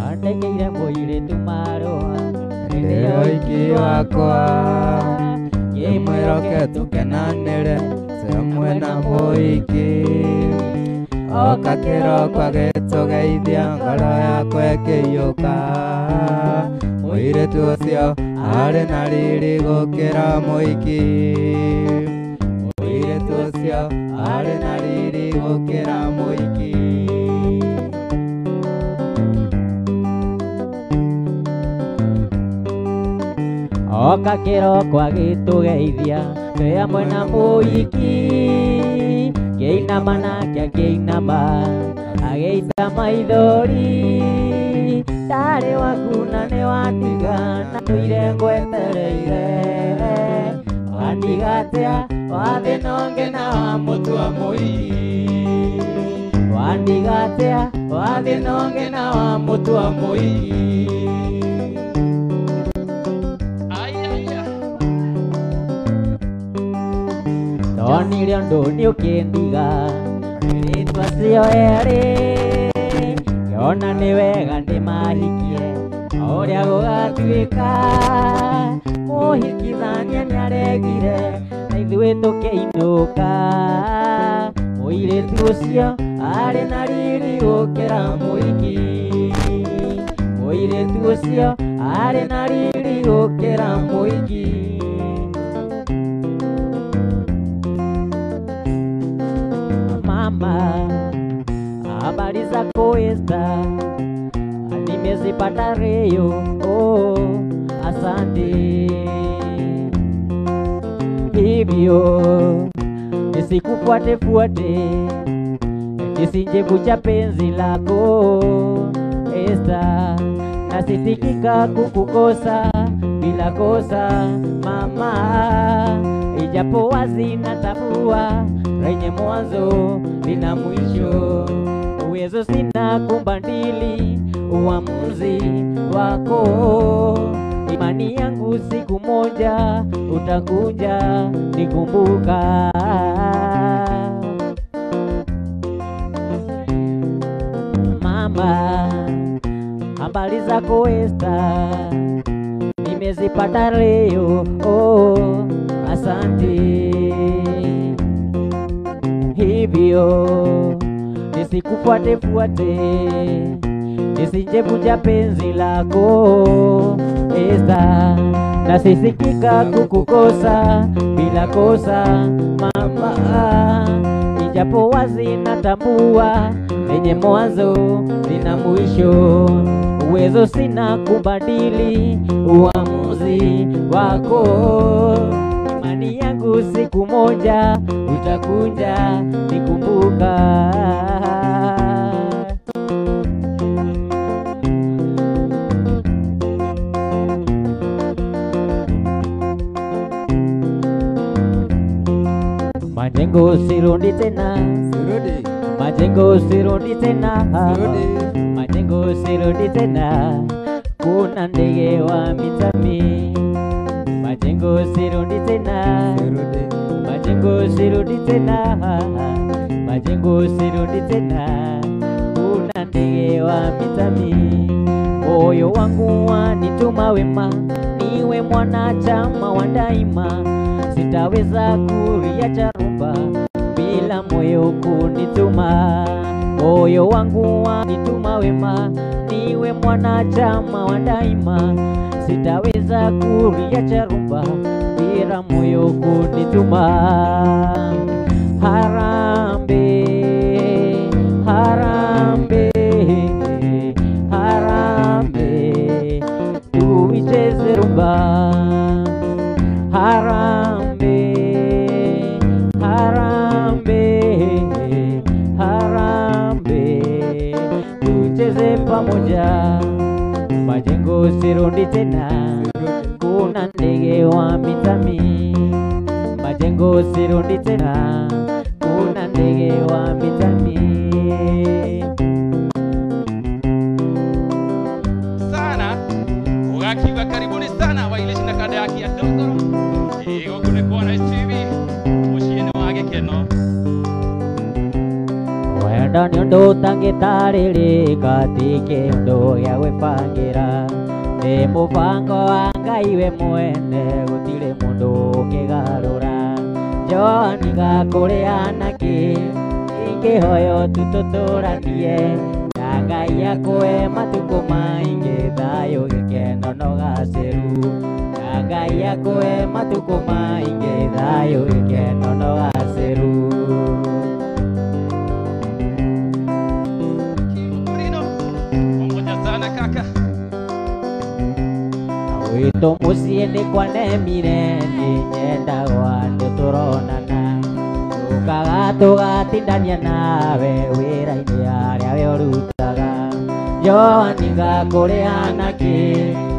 Andekeire mũirĩtu marũa hĩndĩ ya Ũhiki wakwa ngĩmwĩroke tũkenanĩre hamwe na mũhiki. Oka kĩroko agĩtũgeithia ngoro yakwa ĩkĩiyũka. Mũirĩtu ũcio arĩ na riri gũkĩra mũhiki. Mũirĩtu ũcio arĩ na riri gũkĩra mũhiki. Oka kĩroko agĩtũgeithia twĩ hamwe na mũhiki. Ngĩinama nake akĩinama agĩita maithori. Ndarĩ waku na nĩ wandiga na tũire ngwetereire. Wandiga atĩa wathĩ nonge na wamũtua mũhiki. Wandiga atĩa wathĩ nonge na wamũtua mũhiki. Tonire ũndũ nĩ ũkĩndiga rĩtwa cio erĩ. Ngĩona nĩ wega ndĩmahikie ũrĩa gũgatuĩka. Mũhikithania nĩ aregire na ithuĩ tũkĩinũka. Mũirĩtu ũcio arĩ na riri gũkĩra mũhiki. Mũirĩtu ũcio arĩ na riri gũkĩra mũhiki. Mama, habari zako Esther, nimezipata leo. Oh, asante. Hivyo nisikufuate fuate, nisinjevuja penzi lako Esther. Nasitikika kukukosa bila kosa mama, ijapo wazi natambua lenye mwanzo lina mwisho. Uwezo sina kumbadili uamuzi wako. Imani yangu siku moja utakuja nikumbuka. Mama, habari zako Esther, nimezipata leo. Oh, asante. Hivyo nisikufuate fuate, nisinjevuja penzi lako Esther. Nasisikika kukukosa bila kosa mama, ijapo wazi natambua lenye mwanzo lina mwisho. Uwezo sina kubadili uamuzi wako. Imani yangu siku moja utakuja nikumbuka. Majengo sirudi tena, majengo sirudi tena, majengo sirudi tena. Kuna ndege wa mitami. Majengo sirudi tena, majengo sirudi tena, majengo sirudi tena. Kuna ndege wa mitami. Moyo wangu wanituma wema, niwe mwanachama wa daima. Sitaweza kuliacha rumba bila moyo kunituma. Moyo wangu wanituma wema, niwe mwanachama wa daima. Sitaweza kuliacha rumba bila moyo kunituma. Harambee, harambee, harambee, tuicheze rumba. Harambee, harambee, harambee, tucheze pamoja. Majengo sirudi tena, kuna ndege wa mitami. Majengo sirudi tena, kuna ndege wa mitami. Sana ugakiwa karibuni sana waileshi na kada yake ya Dongoro. Ego kune kwa na TV. Mushine wage keno. wenda ni undu utangitaririka ti kindu gia gwibangira ni mubango wa Ngai we mwene gutire mundu ungigarura Johani gakuri anaki ingihoyo tututuranie na Ngai akwe matuko maingi thayo gikeno no gaceru na Ngai akwe matuko maingi thayo gikeno no gaceru Wito musie ni kwa nemire ni nyenda wandu turonana Tukaga tugatindania nawe wira-ini aria we urutaga Johani gakuri anaki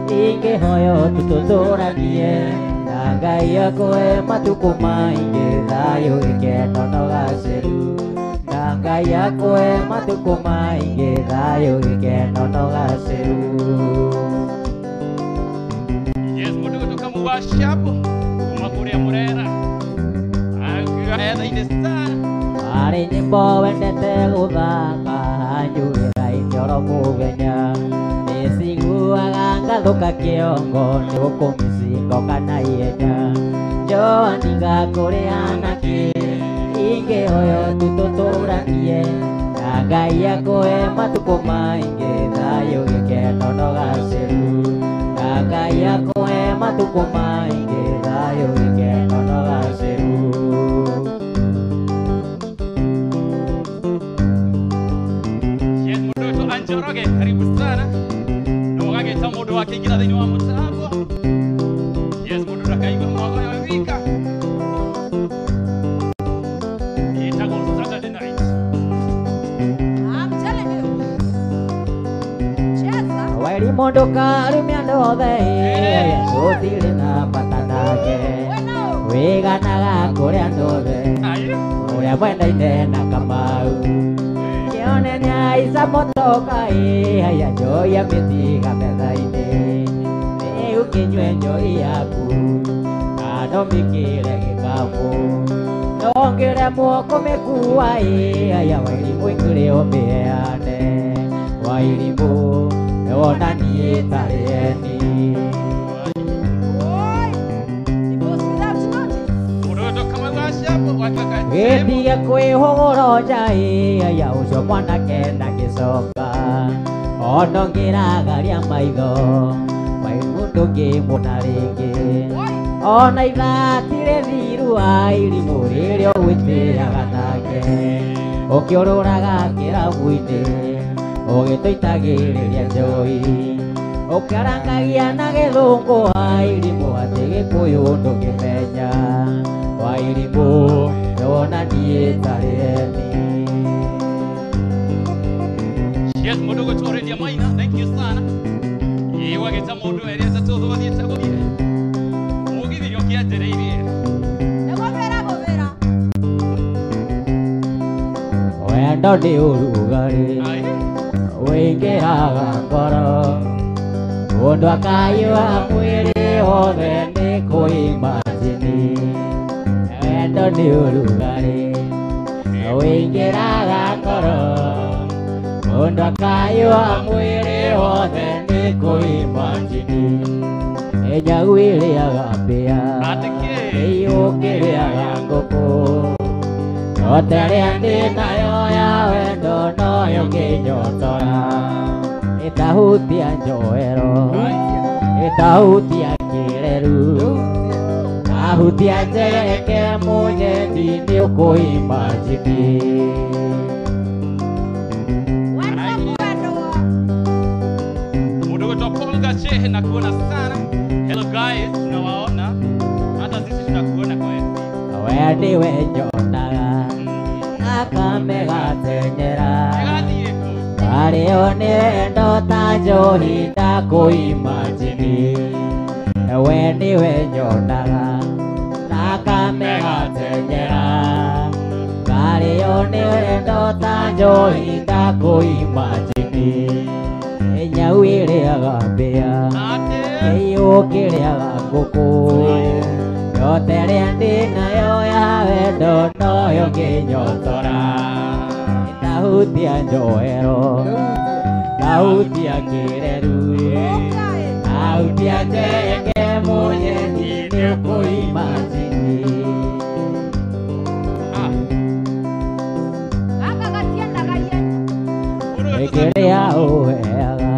ingihoyo tututuranie na Ngai akwe matuko maingi thayo gikeno no gaceru na Ngai akwe matuko maingi thayo gikeno no gaceru Washapo umakuria murera agaetha-inĩ sana arĩ nyĩmbo wendete gũthaka njugĩra inioro mũthenya nĩciguaga ngathũka kĩongo nĩ gũkũmĩcingo kana ihenya Johani gakũrĩ anaki ingĩhoyo tutũtũranie na Ngai akũhe matukũ maingĩ thayũ gĩkeno no gaceru na Ngai akũhe matuko maingi thayo gikeno no gaceru Yes mundu wetu Anjoroge karibu sana na wagageta mundu wakiingira thiini wa mutambo Yes mundu ndakaigua mwago ya wika itago Saturday night I'm telling you Cheza wairi mundu karumia ndothe gutiri na bata nake wiganaga kuria ndothe uria mwendaine na Kamau kione ni aica motoka haya njoi ya mĩthiga metha-inĩ rĩu kĩnyue njoi yaku kando mĩkĩre gĩkabũ nongĩre moko mĩkua haya Wairimũ ingĩrĩ ũmĩheane Wairimũ nĩwona niĩ tarĩ eni Gĩtige kwĩhũgũra njai aya ũcio mwanake ndangĩcoka ono ngĩragaria maitho Wairimũ ndũngĩmuona rĩngĩ ona ithatirĩ thiru Wairimũ rĩrĩa ũgwĩtĩaga nake ũkĩũrũraga kĩrabu-inĩ ũgĩtũitagĩrĩria njoi ũkĩarangagia na gĩthũngũ Wairimũ atĩ gĩkũyũ ndũngĩmenya Wairimũ nĩwona niĩ tarĩ eni Yes mundu gũtũrĩria Maina thank you sana wageta mundu erĩte tũthũthiĩte gũthiĩ mũgithio kĩanjĩrĩirie wendo nĩ ũrugarĩ wĩingĩraga ngoro mũndũ akayũa mwĩrĩ wothe nĩ kũimagine wendo nĩ ũrugarĩ wĩingĩraga ngoro mũndũ akayũa mwĩrĩ wothe nĩ kũimagine nyau ĩrĩaga mbĩa ĩyũkĩrĩaga ngũkũ Oteria ndĩnayo ya wendo noyo ngĩnyotora ĩtahutia njoero ĩtahutia kĩreru ahutia njeke mũnyendi nĩ ũkũimagine mundu gwĩtwo Paul Gache na kuona sana hello guys tunawaona hata sisi tunakuona kwa FB we ndiwe nyonaga akame gatenyera arĩo nĩ wendo ta njohi ndakũimagine we ndiwe nyonaga akame gatenyera arĩo nĩ wendo ta njohi ndakũimagine nyau ĩrĩaga mbĩa ĩyũkĩrĩaga ngũkũ yote rĩa ndĩnayo ya wendo noyo ngĩnyotora Sauti ya njoero, sauti ya kireru, sauti ya ndege mwenyeji nĩũkũimagine. Kĩrĩa ũheaga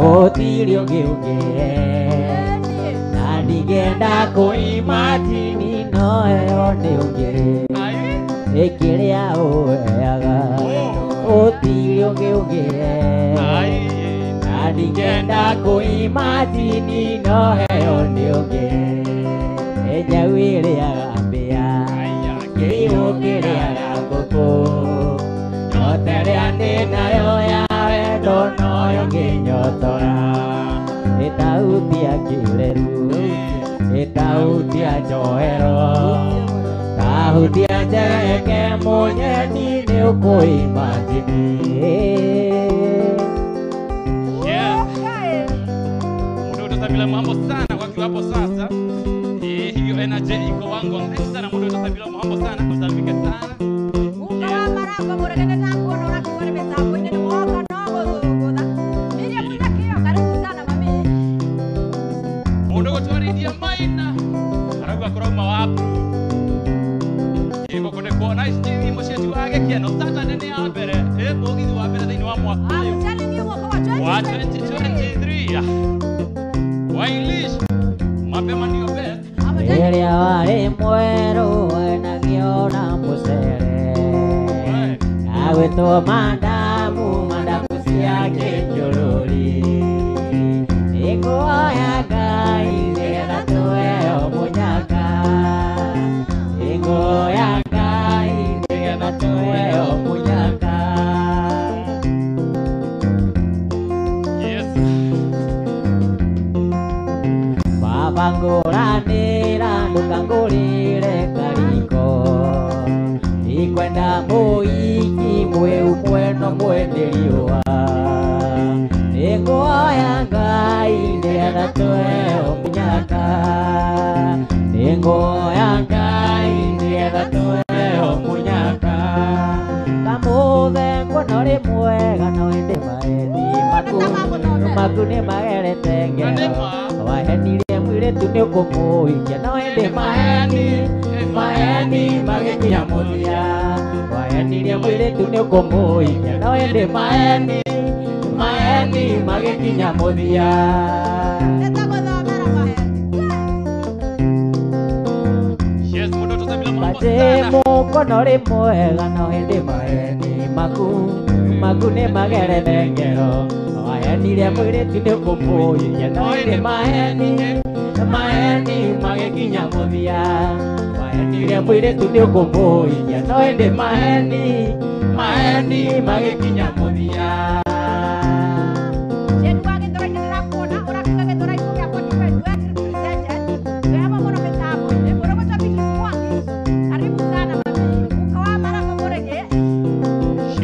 gũtirĩ ũngĩ ũngĩhe, na ndigenda kũimagine no heo nĩ ũngĩ. Kĩrĩa ũheaga gũtirĩ ũngĩ ũngĩhe, na ndigenda kũimagine no heo nĩ ũngĩ. Nyau ĩrĩaga mbĩa, kĩrimũ kĩrĩaga ngũkũ, nyota ĩrĩa ndĩ nayo ya wendo noyo ngĩnyotora. Nĩ sauti ya kĩreru, nĩ sauti ya njohero, sauti ya ndege mwenyeji nĩũkũimagine. Muda utasabila mambo sana kwa kiwapo sasa. Hiyo energy iko wangu ngani sana. Muda utasabila mambo sana, usalike sana. Muda kutuaridia maina arabu akoroma wapu. Yego kone kuona istivi mosheti wake kiano sata nene ya mbere. Bogi wa mbere dini wa mwaka wa 2023. Wailish mapema ndio best. Rĩrĩa warĩ mwerũ wenagio na mũcere, agwĩtwo mandamu, mandamu cia kĩnjũrũri. Nĩngũhoya Ngai nĩgetha tũheo mũnyaka, nĩngũhoya Ngai nĩgetha tũheo mũnyaka. Yes. Baba ngũranĩra ndũkangũrĩre kariko, ikwenda mũiki mwĩu mweno mwene riũa. Nĩngũhoya Ngai nĩgetha tũheo mũnyaka, nĩngũhoya Ngai nĩgetha tũheo mũnyaka. Kamũthengũ no rĩ mwega no hĩndĩ mahendi maku nĩ magerete ngero, wahenirie mũirĩtu nĩũkũmũhikia no hĩndĩ maheni magĩkinya mũthia. Wahenirie mũirĩtu nĩũkũmũhikia no hĩndĩ maheni magĩkinya mũthia. Yes, muda utasabila mambo Bate sana. mũkono rĩ mwega no hĩndĩ maheni maku nĩ magerete ngero, wahenirie mũirĩtu nĩũkũmũhikia no hĩndĩ maheni magĩkinya mũthia. Wahenirie mũirĩtu nĩũkũmũhikia no hĩndĩ maheni magĩkinya mũthia.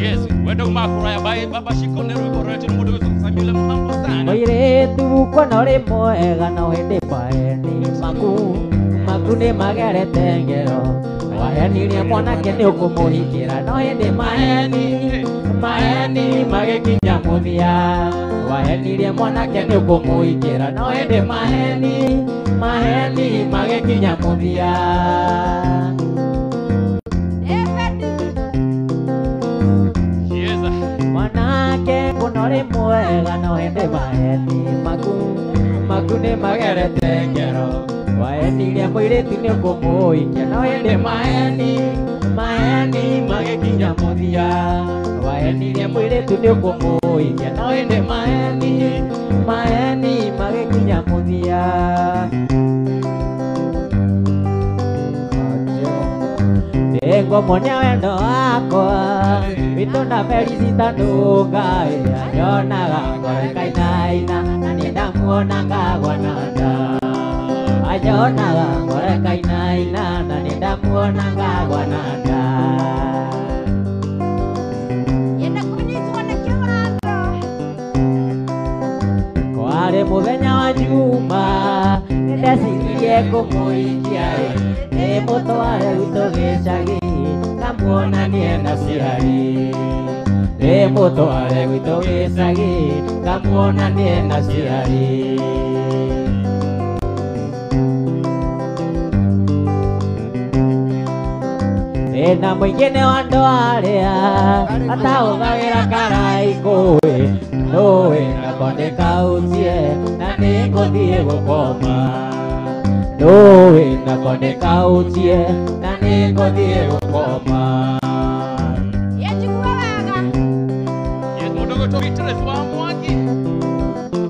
Yes, wendo makura ya bai baba shiko nero korete muda utasabila mambo sana. Mũirĩtu mũkono rĩ mwega no hĩndĩ maheni maku nĩ magerete ngero, wahenirie mwanake nĩũkũmũhikĩra no hĩndĩ maheni magĩkinya mũthia. Wahenirie mwanake nĩũkũmũhikĩra no hĩndĩ maheni magĩkinya mũthia. Yes. Mwanake mũno rĩ mwega no hĩndĩ maheni maku nĩ magerete ngero, wahenirie mũirĩtu nĩũkũmũhikia no hĩndĩ maheni magĩkinya mũthia. Wahenirie mũirĩtu nĩũkũmũhikia no hĩndĩ maheni magĩkinya mũthia. Nĩngũmuonia wendo wakwa witũ na Felicita Ndũngai, anyonaga ngoro ĩkainaina na nĩndamuona ngagwa na nda. Anyonaga ngoro ĩkainaina na nĩndamuona ngagwa na nda. Kwarĩ mũthenya wa Juma ndeciririe kũmũhikia, nĩmũtware gwitũ gĩcagi ngamwonanie na ciari mutware gwitũ gĩcagi ngamwonanie na ciari na mũingĩ wa andũ arĩa ataũgagĩra karaikũĩ nũĩ nakwa ndĩkautie na nĩngũthiĩ gũkoma nũĩ nakwa ndĩkautie na nĩngũthiĩ gũkoma Mundogo Torres wa Mwangi.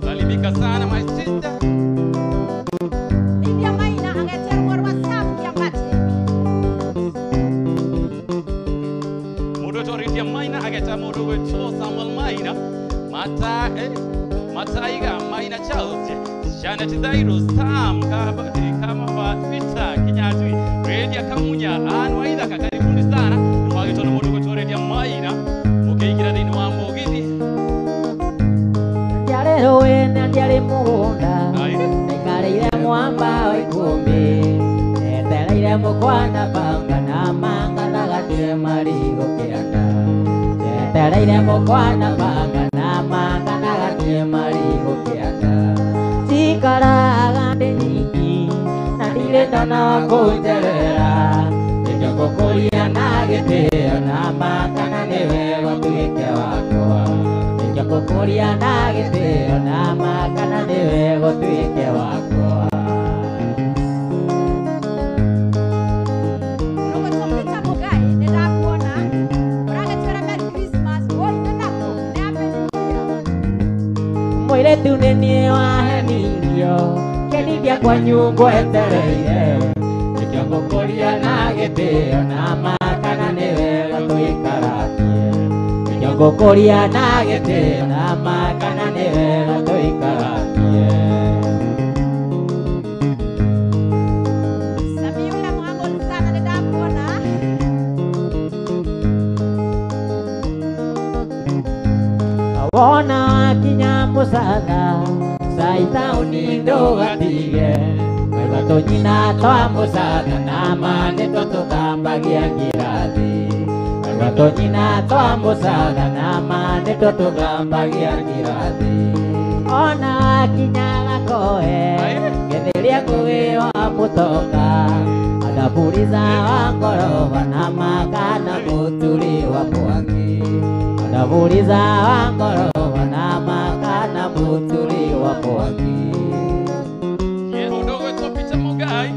Salimika sana my sister. Lydia Maina angeterwa WhatsApp kiambate. Mundogo Lydia Maina ageta mundogo Samuel Maina. Mataiga Maina Chelsea. Janet Zairo Sam kama wa Twitter Kinyatwi. Radio Kamunya Anwaida karibuni sana. Mwagetono mundogo Lydia Maina. Mukeikira thini wa Mugithi. Njarĩrũĩ na njarĩ mũgũnda nĩngarĩire mwamba wa ikũmbĩ njetereire mũkwana banga na manga na gatirĩ marigũ kĩanda njetereire mũkwana banga na manga na gatirĩ marigũ kĩanda cikaraga ndĩ nyingi na ndirĩ ndona wa kũnjerera nĩkĩo ngũkũria na gĩtĩo na manga na nĩ wega ũtuĩke wakwa Kukuria na gĩtĩo na makana nĩwe gũtuĩke wakwa Unogotopita Mugai nĩndakuona ũragetwĩra Merry Christmas oi nĩnako nĩambĩrĩria mũirĩtu nĩ niĩ wahenirio kenithia kwanyu ngwetereire nĩkĩo ngũkũria na gĩtĩo na makana nĩwe gũtũikaragie Ngũkũria na gĩtĩo na makana nĩ wega tũikaragie Samira Mwangoni sana nĩndakuona wona wakinya mũcatha caitaũni ndũgatige wega tũnyina twa mũcatha na ma nĩtwo tũtambagia ngirathi Tonyina twa mũcatha na ma nĩtwo tũtambagia ngirathi ona wakinya gakoe gĩthĩria ngũgĩ wa mũtonga adapuliza wa ngoroba na makana mũturi wa mwangi adapuliza wa ngoroba na makana mũturi wa mwangi Mundogo Torres Mugai.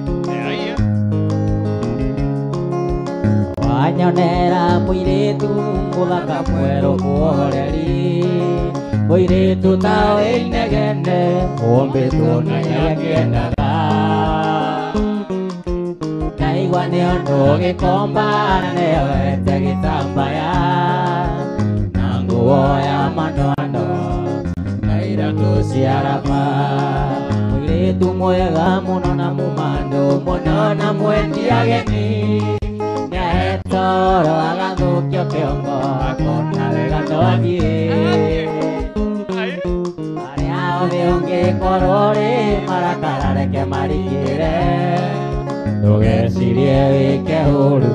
Wanyonera mũirĩtu mũthaka mwerũ muoreri mũirĩtu tawe inegene ũmbĩtwo na nĩakĩendaga ndaigua nĩ ũndũ ũgĩkomba na nĩoete gĩtambaya na nguo ya manono na iratũ cia raba mũirĩtu mwega mũno na mũmandũ mũno na mwendia ageni toro agathũkio kĩongo akona wega twathiĩ arĩa othe ũngĩkorwo rĩ marakara reke marigĩre ndũgecirie wĩke ũru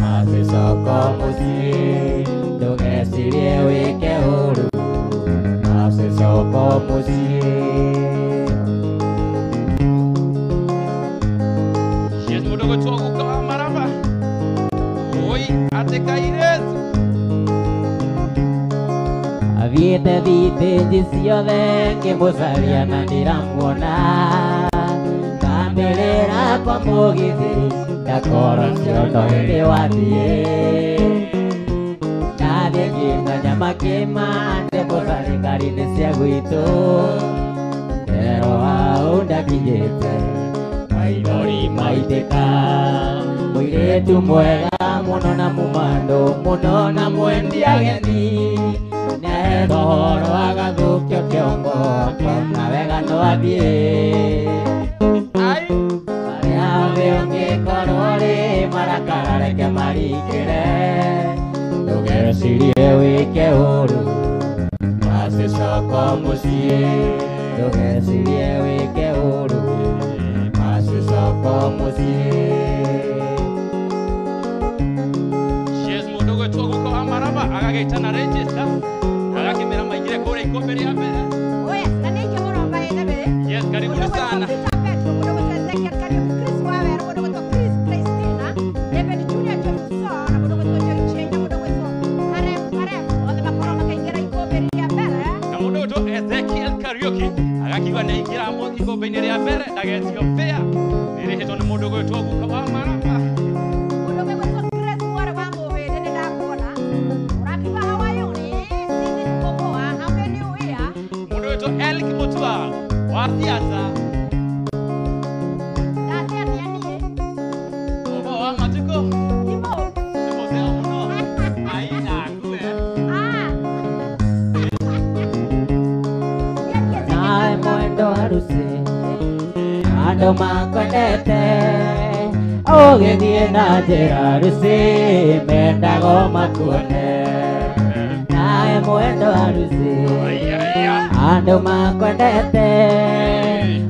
macicoko mũciĩ ndũgecirie wĩke ũru macicoko mũciĩ Mundogo Twaguka Maraba. Atekairezi Athiĩte thitĩnji ciothe ngĩmũcaria na ndiramuona ngambĩrĩra kwa mũgithi ndakora ciondo hĩndĩ wathiĩ ndathiĩ nginya nyama kĩmande mũcari ngari-inĩ cia gwitũ ndero hau ndakinyĩte maithori maitĩka mũirĩtu mwega mũno na mũmandũ mũno na mwendia ageni netohoro agathũkio kĩongo akona wega no athiĩ arĩa othe ũngĩkorwo rĩ marakara reke maringĩre ndũgecirie wĩke ũru macicoko mũciĩ ndũgecirie wĩke ũru macicoko mũciĩ agagĩtana register agakĩmera maingĩre kũrĩa ikombe rĩa mbere. Oya, na nĩ ingĩ mũno mbaĩ nĩ mbere. Yes, karibuni sana. Ezekiel Kariuki agakiuga nĩ aingĩra ikombe-inĩ rĩa mbere ndagetio fare nĩrĩhĩtwo nĩ mũndũ gwĩtwo Guka wa Maraba. Mũndũ gwĩtwo Grace Ware wa Mũhĩndĩ nĩ ndakuona. Ũrakiuga how are you? Sisi tuko poa. How are you here? Mũndũ gwĩtwo Elik Mutua wa Thiata. Ndatia nĩ aniĩ. Ũmwe wa Matuko. Timo. Mũthea mũno. Aina akue. Nae mwendo harusi andũ makwendete ũgĩthiĩ na njĩra harusi mendago makuone. Nae mwendo harusi andũ makwendete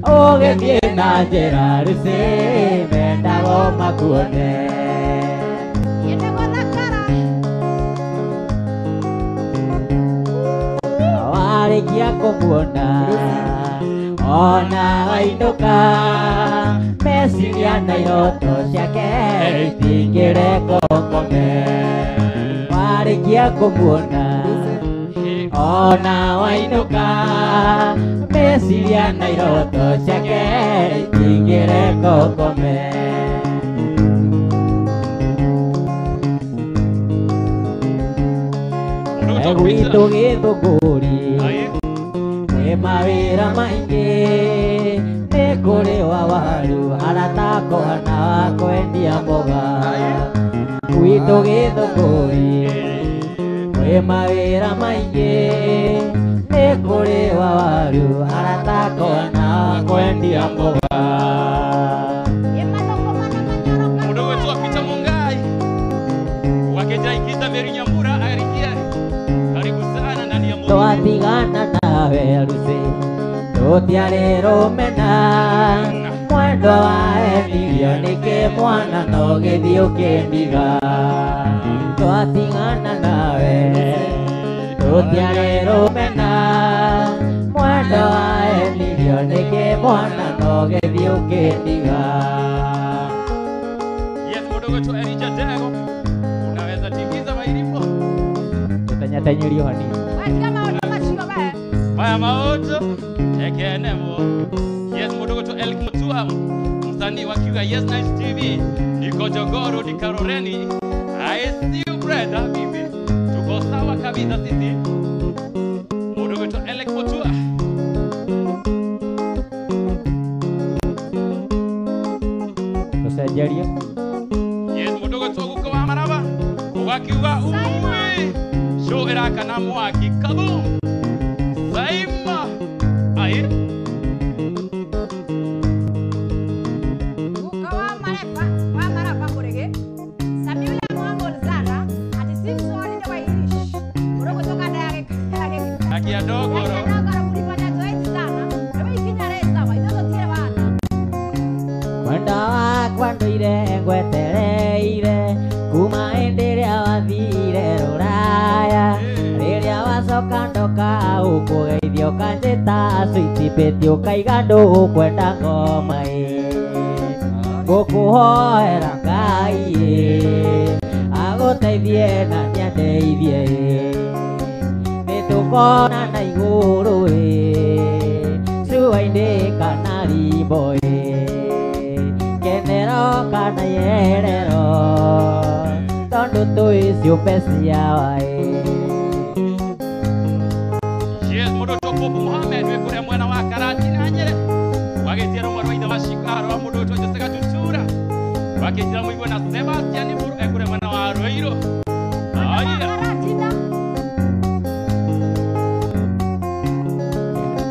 ũgĩthiĩ na njĩra harusi mendago makuone. Yende gũthakara. Warĩkia kũmuona ona wainũka meciria na iroto ciake itingĩreka ũkome. Warĩkia kũmuona ona wainũka meciria na iroto ciake itingĩreka ũkome. Gwitũ Gĩthũngũri kwĩ mawĩra maingĩ nĩ kũrĩ wa waru arata kwana wa kwendia mboga. Gwitũ Gĩthũngũri kwĩ mawĩra maingĩ nĩ kũrĩ wa waru arata kwana wa kwendia mboga. Mũndũ gwĩtwo Peter Mungai wakĩnjaikiza Mary Nyambura arikia. Karibu sana ndani ya Mungu. Twatigana nawe harusi tũtiarĩ rũmena mwendwa wa Emilio nĩkĩ mwana no gĩthiĩ ũkĩndiga. Twatigana nawe tũtiarĩ rũmena mwendwa wa Emilio nĩkĩ mwana no gĩthiĩ ũkĩndiga. Yes, mũndũ gwĩtwo Elijah Dego unaweza tingiza mairimbo Tũtanyatanyirio hanini. Watika maũndũ macio we. maya maũndũ ekenemo. Yes, mũndũ gwĩtwo Elik Mutua msanii wa Kiuga Yes Nice TV niko Jogoo di Karoreni. I see you brother bibi, tuko sawa kabisa sisi. Mũndũ gwĩtwo Elik Mutua Tũcenjerie. Yes, mũndũ gwĩtwo Guka wa Maraba ugakiuga ui show iraka na mwaki kaboom Saima. Aye. Guka wa Maraba Mũrĩgĩ. Sami William wa Mũlzara. Ati Simpson nĩ wa Irish. Mũndũ gwĩtwo Kandare. Akia Dogoro. Mwenda wakwa ndũire ngwetereire kuma hĩndĩ ĩrĩa wathire Rũraya. Rĩrĩa wacoka ndoka ũkũgeithio kanjĩta switibĩti ũkaiga ndũkwenda ngoma ngũkũhoera Ngai agũteithie na nĩandeithie nĩtũkona na igũrũ cua-inĩ kana rimbo kenero kana yerero tondũ tũĩ ciũmbe ciawa Yes, mũndũ gwĩtwo Popu Mohamed wĩ kũrĩa mwena wa Karati na Nyĩrĩ wagĩtiara mwarĩ wa ithe wa Shikaro wa mũndũ gwĩtwo Jose Gatutura wakĩnjĩra mũigua na Sebastian Mburu kũrĩa mwena wa Rũirũ. Aya.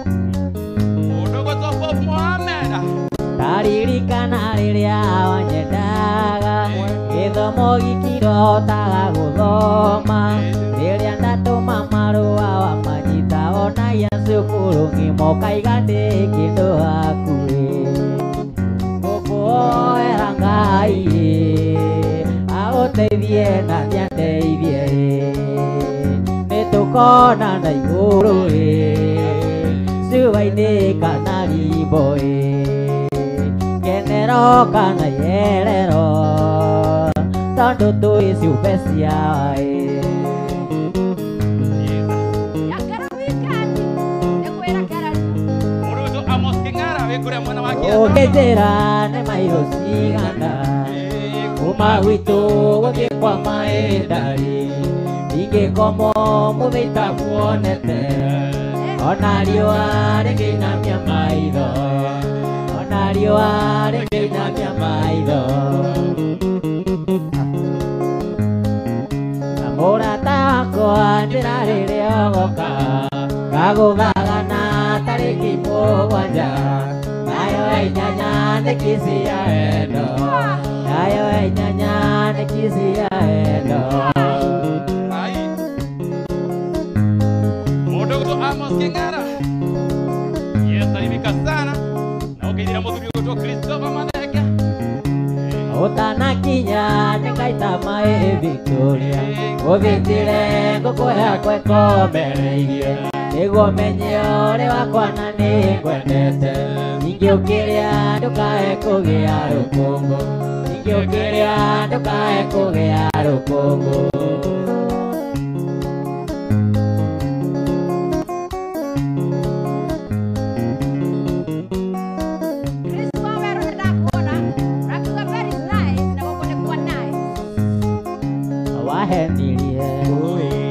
Mũndũ gwĩtwo Popu Mohamed ndaririkana rĩrĩa wanyendaga gĩthomo gĩkĩrotaga gũthoma rĩrĩa ndatũma marũa wamanyita onagia cukuru ng'imo kaiga ndĩ kĩndũ hakuhĩ ngũkũhoera Ngai agũteithie na nĩandeithie kona na iguru suwaini kana riboi kenero kana yerero tondu tui ciupecia Ogejera ne mairo cigana kuma gwitu guthie kwa maendari ingĩkomo mũthĩita muonete ona riũa rĩngĩinamia maitho ona riũa rĩngĩinamia maitho na mũrata wakwa njĩra rĩrĩa ũgoka ngagũthaga na tarĩki mũgwanja nayo inyanya nĩ kisi ya endo nayo inyanya nĩ kisi ya endo Amos Kengara yesalimika sana na ukiidira muthuri ugo Christopher Matheka utanakinya nĩngaita maĩ Victoria ũthĩnjĩre ngũkũ yakwa ĩkomereirie nĩguo menye ũrĩ wakwa na nĩngwendete ningĩ ũkĩrĩa ndũkae kũgĩa rũkũngũ ningĩ ũkĩrĩa ndũkae kũgĩa rũkũngũ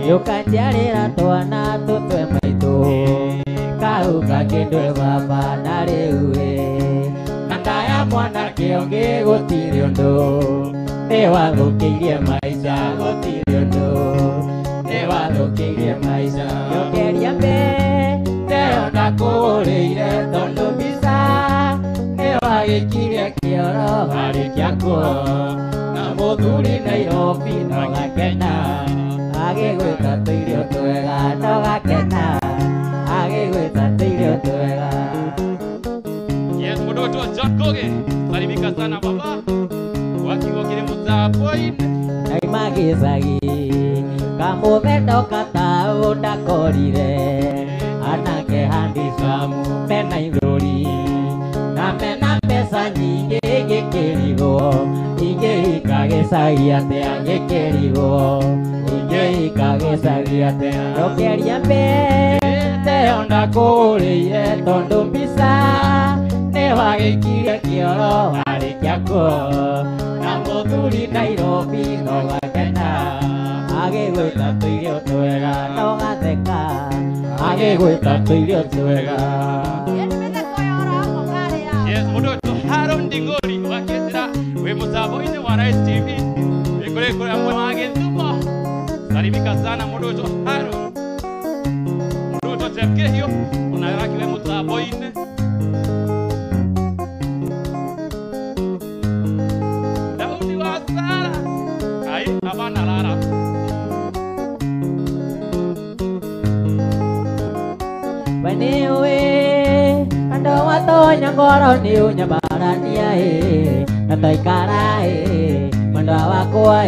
Yukanjarira twana tutwe maitu kauga kindwe baba na riuwe nakaya mwana kionge gutiri undu ni wathukirie maica gutiri undu ni wathukirie maica yokeria mbe teo ndakũgũrĩire tondu mbica ni wagĩkirie kĩoro harĩ kĩakuo na mũthuri Nairobi no gakena agĩgwĩta tũirio twega no gakena agĩgwĩta tũirio twega Yes, mũndũ wĩtwo John Kogi salimika sana baba wakiugo kĩrĩ mũtambo-inĩ naima gĩcagi kamũthendo kataũ ndakorire anake handicamu mena ithũri na mena mbeca nyingĩ gĩkĩrigwo ingĩhika gĩcagi atĩa gĩkĩrigwo ingĩhika atĩa ndokeria mbe teo ndakũgũrĩire tondu mbica nĩ wagĩkirie kĩoro harĩ kĩakuo na mũthuri Nairobi no gakena agĩgwĩta tũirio twega no gatheka agĩgwĩta tũirio twega Yes, mũndũ wĩtwo Haron Nding'ori wakĩtĩra wĩ mũtambo-inĩ wa Rise TV wĩkũrĩ kũrĩa amwe wa Gĩthumo salimika sana mũndũ wĩtwo Haron mũndũ wĩtwo Jeff Kĩhiũ ona arakiuga mũtambo-inĩ Daudi wa Sara ai abana rara Baniwe ando watonya ngoro ni unyabarania na toikara mwendo wakwa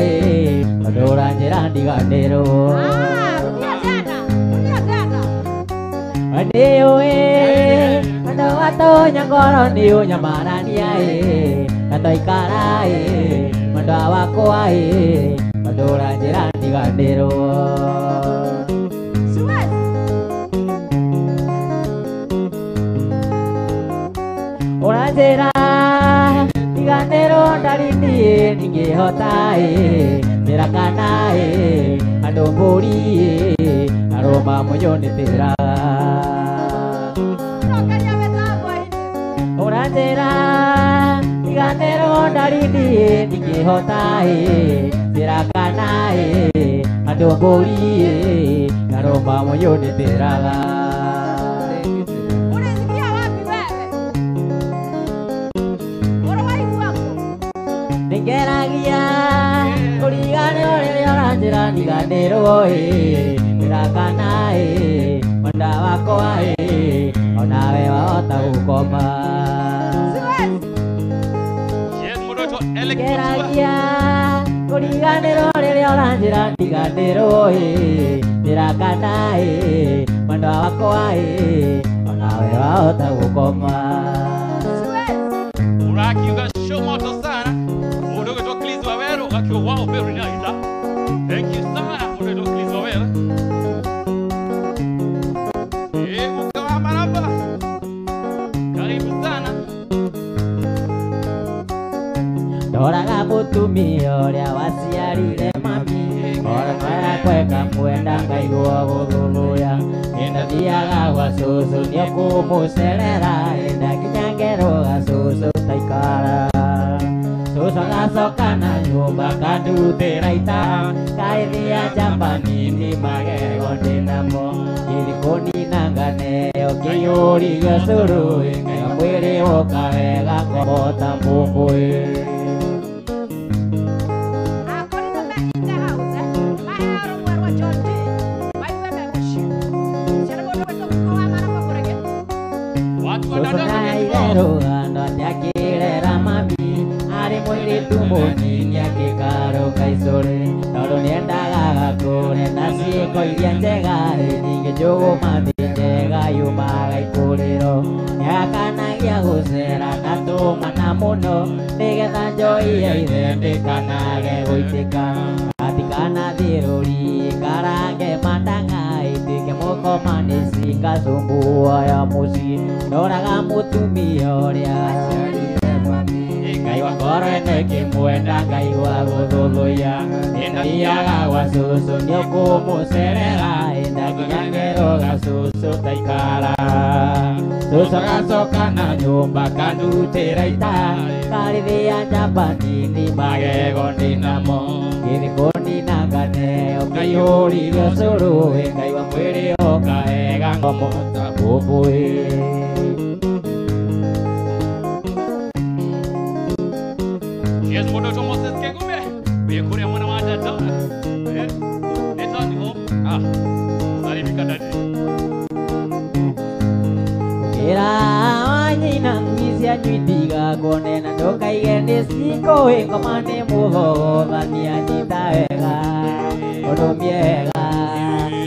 ndũra njĩra ndiganĩrwo Baniwe ando watonya ngoro ni unyabarania na toikara mwendo wakwa ndũra njĩra ndiganĩrwo Uranjĩra ndiganĩrwo ndarĩ niĩ ndingĩhota njĩra kana andũ mbũri arũma mũnyũnĩtĩraga Uranjĩra ndiganĩrwo ndarĩ niĩ ndingĩhota njĩra kana andũ mbũri arũma mũnyũnĩtĩraga Ngeragia kũriganĩrwo rĩrĩa ũranjĩra ndiganĩrwo njĩra kana mwenda wakwa onawe wahota gũkoma Yes, mũndũ wĩtwo Elek Mutua Ngeragia kũriganĩrwo rĩrĩa ona njĩra ndiganĩrwo njĩra kana mwendwa wakwa onawe wahota gũkoma. Urakiuga show moto sana. Mundu gwitwo Chris Wawero akiwa wow very nice. Thank you sana mundu gwitwo Chris Wawero. Mukawa maraba. Karibu sana. Ndoraga mũtumia ũrĩa waciarire mami ona kweka mwenda ngaigua gũthũthũya ndathiaga gwa cũcũ nĩekũmũcerera ndakinya ngerũga cũcũ taikara cũcũ agacoka na nyũmba kandutĩra ita kaithia njamba nini magego ndĩnamo gĩthikũninanganeo kĩiyũrio cũrũ ngega mwĩrĩ woka wega kũhota mbũmbũĩ. Rugando atakirera mami ari mwiritu munini akikaruka icũrĩ tondũ nĩendaga kũrĩa na ciĩko iria njega ningĩ njũgũma thĩ njega yumaga ikũrĩro nĩakanagia gũcera na tũmana mũno nĩgetha njoi ya ithe ndĩkanage gũitĩka atikanathiĩ rũri karange mandanga itĩke mũkomanĩci ngacũmbua ya mũciĩ ndoraga mũtumia ũrĩa ngaigua ngoro ĩno ĩkĩmwenda ngaigua gũthũthũya nĩndathiaga gwa cũcũ nĩũkũmũcerera ndakinya ngerũga cũcũ taikara cũcũ agacoka na nyũmba kandutĩra ita karithia njamba nini magego ndĩnamo gĩthikũninanganeo kĩiyũririo cũrũ ngaigua mwĩrĩ woka wega ngomota mbũmbũĩ. Yes, mundu gwitwo Moses Kĩngũme wĩ kũrĩa mwena wa Dandora. Nĩtoni ho salimika dadi. Ĩra wanyina ng'isia nyuitigagone na ndũkaige nĩcikũĩ ngoma nĩ mũthogothania nyita wega ũndũ mĩega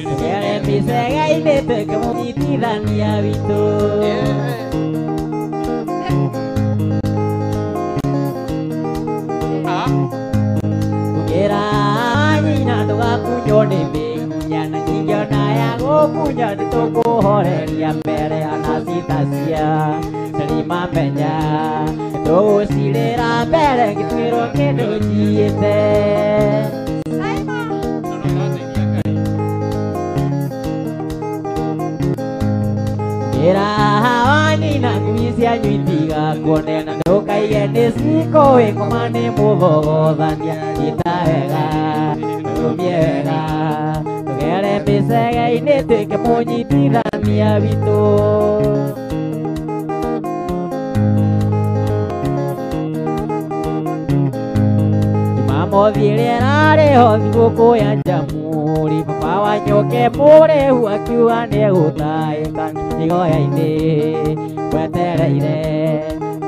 tũgere mĩcega-inĩ tũkĩmũnyitithania witũ. Tũgĩra nyina ndũgakunywo nĩ mĩgunya na ningĩ ona ya gũkunya nĩtũkũhoreria mbere anacitacia cirimamenya tũgũcirĩra mbere ngĩtwĩrwo kĩndũ njiĩte. Ĩra wanina ngui cianyu itigakuone na ndũkaige nĩcikũĩ ngoma nĩ mũthogothania nyita wega tũrũmie wega tũgere mĩcega-inĩ twĩke mũnyitithania witũ. Jumamothi ĩrĩa ĩrarĩho thigũkũ ya Njamũri baba wa nyoke mũrĩhu akiuga nĩegũtahĩka igoya-inĩ gwetereire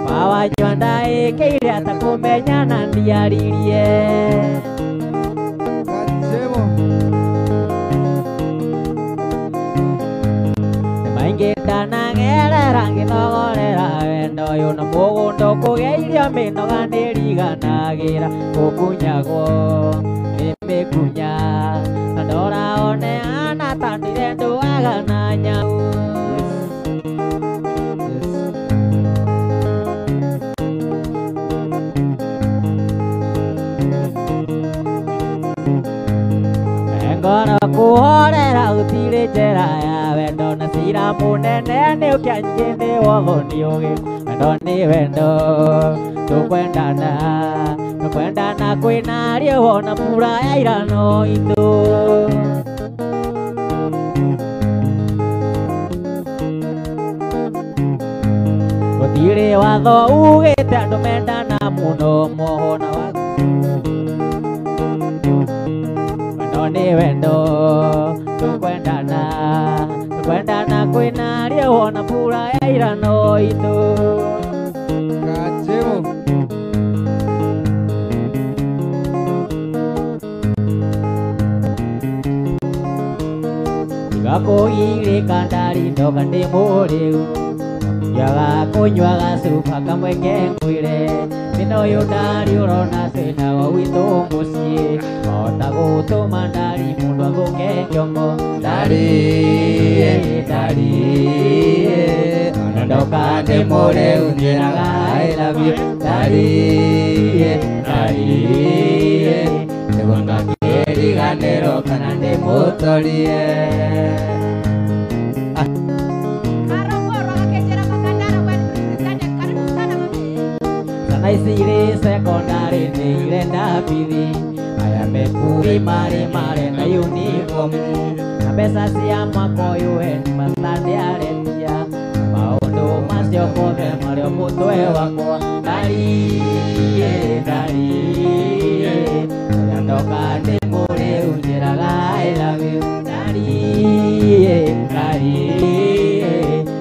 baba wa nyoanda ĩkĩire atakũmenyana ndiaririe. Nĩmaingĩ ndanagerera ngĩthogorera wendo ũyũ na mũgũnda ũkũgeirio mĩnoga nĩriganagĩra gũkunyagwo nĩ mĩkunya na ndora one anatandire ndũaga na nyau. Ngoro kũhorera gũtirĩ njĩra ya wendo na cira mũnene nĩũkĩanyingĩ nĩ wotho nĩ ũgĩ wendo nĩ wendo tũkwendana kwĩna rĩo na mbura ya irano itũ. Gũtirĩ watho ugĩte andũ mendana mũno mohona wa nĩ wendo tũkwendana kwĩna rĩo na mbura ya irano itũ. gakuirika ndarindoka ndi mũrĩu yaga kũnyuaga cuba kamwe ngengwĩre mĩno ũyũ ndari ũrona twĩnago gwitũ mũciĩ ota gũtũma ndari mũndũ athũke kĩongo ndari ona ndoka ndĩ mũrĩu njĩraga I love you ndari nĩguo ngakĩriganĩrwo kana ndĩmũtorie. Naisire sekondari nirenda bithi aya mekuri mare na uniform na pesa cia mwaka ũyũ ni matande aretia maũndũ macio mothe marĩ mũtwe wakwa ndarie aya ndoka ndĩ mũrĩu njĩraga I love you ndarie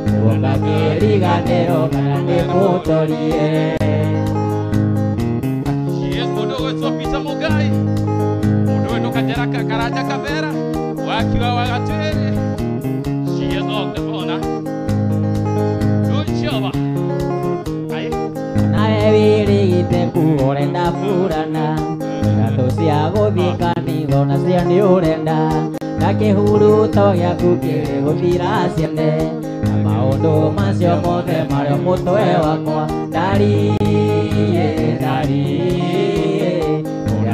nĩguo ngakĩriganĩrwo kana ndĩmũtorie. Pita Mugai Mudo Kajara Karaja Kavera Wakiwa Wagatwere She is off the phone. Good job. Naewirigite kuorenda furana Gato cia gũthikanigo na cia nĩ ũrenda na kĩhuruto gĩaku kĩrĩ gũthira ciene na maũndũ macio mothe marĩ mũtwe wakwa ndarie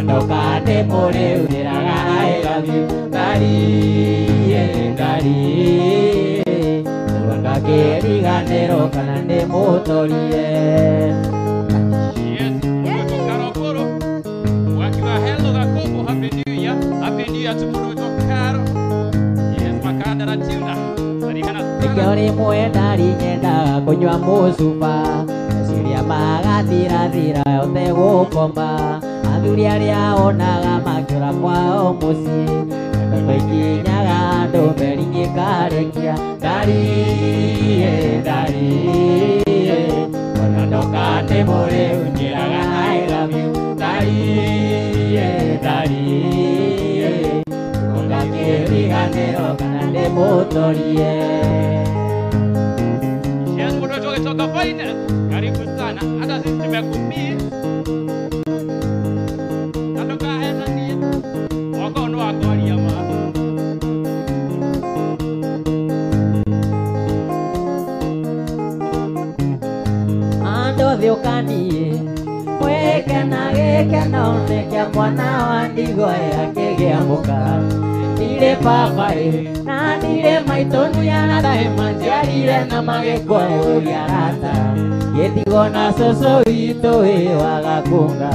ndoka ndĩ mũrĩu njĩraga I love you ndarie nĩguo ngakĩriganĩrwo kana ndĩmũtorie. Nĩkĩo rĩmwe ndari nyendaga kũnyua mũcuba meciria magathirathira ũtegũkoma athuri arĩa onaga makĩũra kwao mũciĩ ndoto ikinyaga andũ mberi ngĩkarekia ndarie ona ndoka ndĩ mũrĩu njĩraga I love you ndarie ngakĩriganĩrwo kana ndĩmũtorie. Toka final. Karibu sana. Hata sisi tumekumia. Natoka hela ni wakono wako aliama. Ando thiũkanie mwekena gĩkeno nĩ kĩa mwana wa ndigwa yake gĩamũka ndirĩ papai na ndirĩ maitũ nianadaĩ manjiarire na magĩkwa ũrĩa rata gĩthigo na cũcũ witũ wĩ wa Gakunga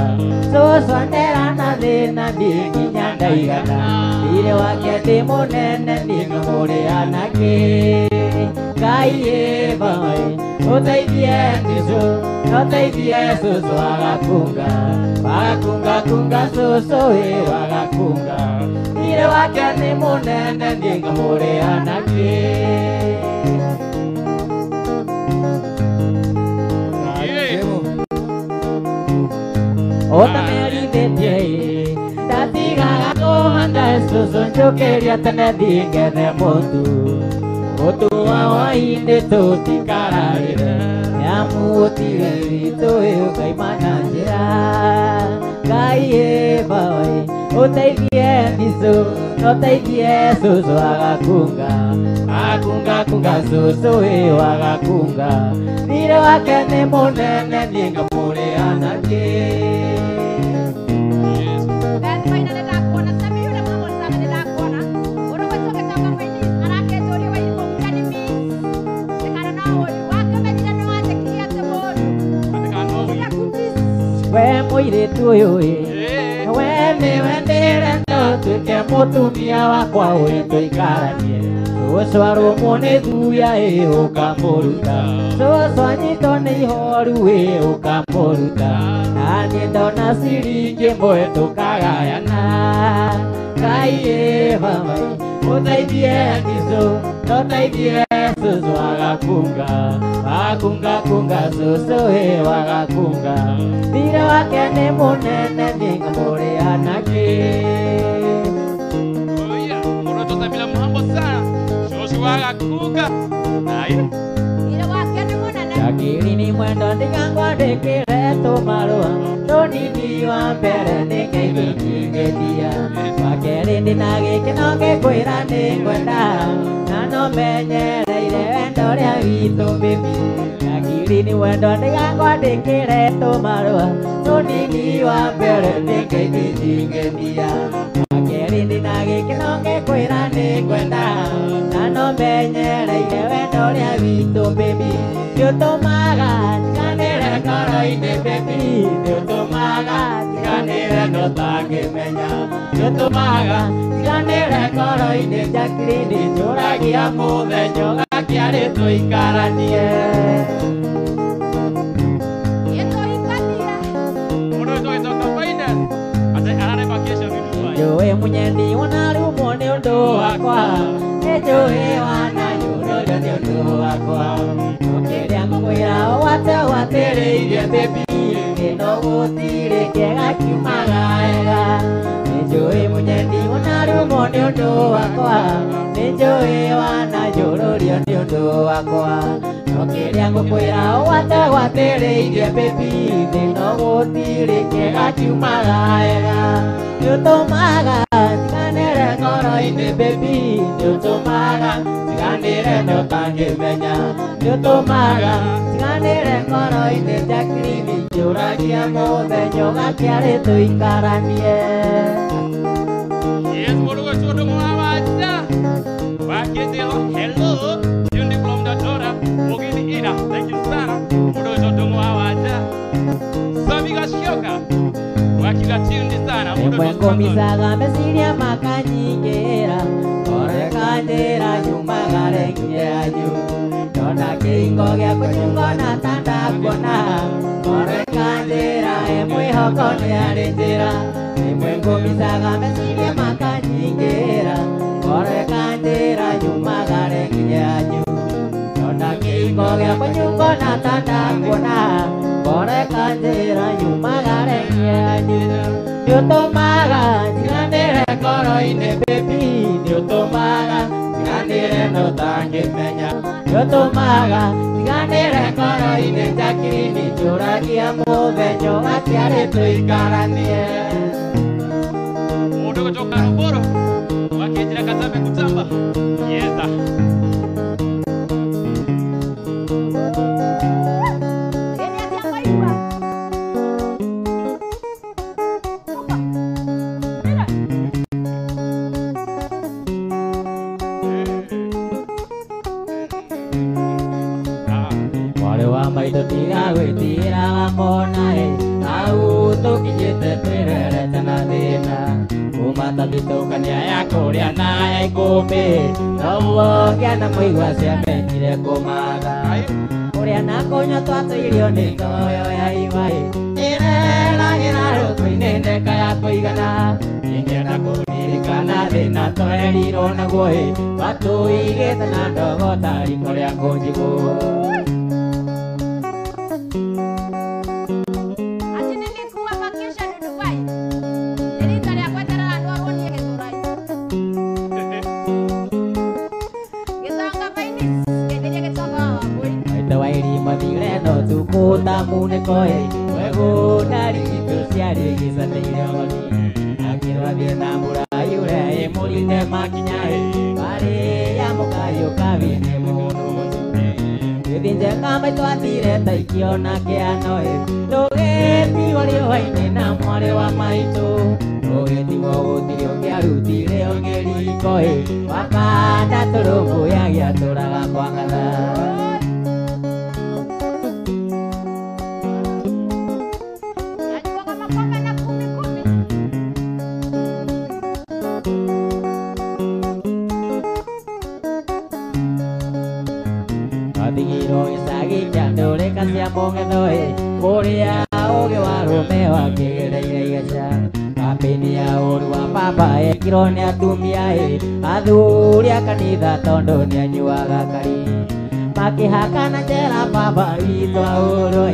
cũcũ ndera na thĩna ndinginya ndaigana ndirĩ wake ndĩ mũnene ndingĩmũrĩanakĩ Ngai ĩbaĩ ũteithie ndicũ ũteithie cũcũ wa Gakunga cũcũ wĩ wa Gakunga ndirĩ wake nĩ mũnene ndingĩmũrĩanakĩ. Ota merithĩtie ndatigaga kũhanda cũcũ njũkĩria tene ndingethe mũtu wa hwaĩ-inĩ tũtikararĩre nĩamu gũtirĩ witũ ũkaimana njĩra Ngai ĩbaĩ ũteithie ndicũ ũteithie cũcũ wa Gakunga cũcũ wĩ wa Gakunga ndirĩ wake nĩ mũnene ndingĩmũrĩanakĩ. We mũirĩtu ũyũ we nĩwe ndĩrenda ũtuĩke mũtumia wakwa ũyũ tũikaranie cũcũ arũmwo nĩ thuya ũkamũruta cũcũ anyitwo nĩ ihoru ũkamũruta na niĩ ndona ciringi ĩmwe tũkagayana Ngai ĩbaĩ ũteithie ndicũ ũteithie cũcũ wa Gakunga cũcũ wĩ wa Gakunga ndirĩ wake nĩ mũnene ndingĩmũrĩanakĩ. wagakuga. Ayo. Ira wakene monana. Yakiri ni mwendo ndikangwa ndikire tumarua Tonini wa mbere ndikaikingetia Wakeri ndinagikino ngikwira ningwenda Na no menyereire wendo ria witũ baby Yakiri ni mwendo ndikangwa ndikire tumarua Tonini wa mbere ndikaikingetia Wakeri ndinagikino ngikwira ningwenda Na no menyereire wendo ria witũ baby Nĩũtũmaga njiganĩre ngoro-inĩ baby Nĩũtũmaga njiganĩre no tangĩmenya Nĩũtũmaga njiganĩre ngoro-inĩ Jakiri nĩnjũragia mũthenya ũgakĩarĩ tũikaranie Njũĩ mũnyeni ũnarumwo nĩ ũndũ wakwa Nĩnjũĩ wanayũrũrio nĩ ũndũ wakwa Ũkĩrĩa ngũkwĩra ũwate watĩrĩirie baby Gĩno gũtirĩ kĩega kiumaga wega Nĩnjũĩ mũnyeni ũnarumwo nĩ ũndũ wakwa Nĩnjũĩ wanayũrũrio nĩ ũndũ wakwa Ũkĩrĩa ngũkwĩra ũwate watĩrĩirie baby Gĩno gũtirĩ kĩega kiumaga wega Nĩũtũmaga njiganĩre ngoro-inĩ baby Nĩũtũmaga njiganĩre no tangĩmenya Nĩũtũmaga njiganĩre ngoro-inĩ Jakiri nĩnjũragia mũthenya ũgakĩarĩ tũikaranie Yes, murugo chudo mwawaja. Wakitilo, hello. Yundi from the Dora. Mugini ina. Thank you sana. Murugo chudo mwawaja. Sabiga shoka. Wakiga chundi sana. Mwengomizaga meciria makanyingĩra Orekanjĩra nyumagare ngianyu Ndona kĩhingo gĩaku nyungona ta ndakuona Orekanjĩra mwĩhoko nĩ arĩ njĩra Mwengomizaga meciria makanyingĩra Orekanjĩra nyumagare ngianyu Ndona kĩhingo gĩaku nyungona ta ndakuona Orekanjĩra nyumagare ngianyu Nĩũtũmaga njiganĩre ngoro-inĩ baby Nĩũtũmaga njiganĩre no tangĩmenya Nĩũtũmaga njiganĩre ngoro-inĩ Jakiri nĩnjũragia mũthenya ũgakĩarĩ tũikaranie Murugo choka ruboro. Wakijira katambe kutamba. Yesa. Mwarĩ wa maitũ tiga gwĩtigĩra monaĩ Hau tũkinyĩte twĩrerete na thĩna Kuma tabithũkania ya kũrĩa na ya ikũmbĩ Noguo ngĩana mũigua ciamenyire kũmaga Kũrĩa na kũnyua twatũirio nĩ toyo ya ibai Ĩreragĩra rũtũ-inĩ ndeka ya kũigana Ingĩenda kũririkana thĩna twerirwo naguo Batũigĩte na ndogo ta riko rĩa kũnjigwo Ati nilikuwa vacation Dubai. Nilitaka kwenda na ndoa woni yake Dubai. Gĩthanga maini. Gĩthĩria gĩcoka boy. Maitũ wa irima thire no tukuta munĩkoĩ Wegũ ndaririto ciarĩ gĩcanĩire honi Akĩrwathiĩ na mũraĩ ũrĩa ĩmũrinde makinyaĩ Barĩ ya mũkariũ kabine mũndũ Gĩthinjenga maitũ athire ta ikiona kĩanoĩ Ndũgĩtigwo rĩũa-inĩ na mwarĩ wa maitũ Ndũgĩtigwo gũtirĩ ũngĩarutire ũngĩrikoĩ Wakanda tũrũmbũyagia tũraga kwa ngatha Najua kama kwamba na kumi. Wathigirwo gĩcagi kĩa ndũrĩka cia mũng'etho Kũrĩa ũgĩ wa rũme wakĩgereire igaca Kambĩini ya ũru wa baba ekirwo nĩ atumia Athuri a kanitha tondũ nĩ anyuaga kari Makĩhakana njera baba witũ aũrũ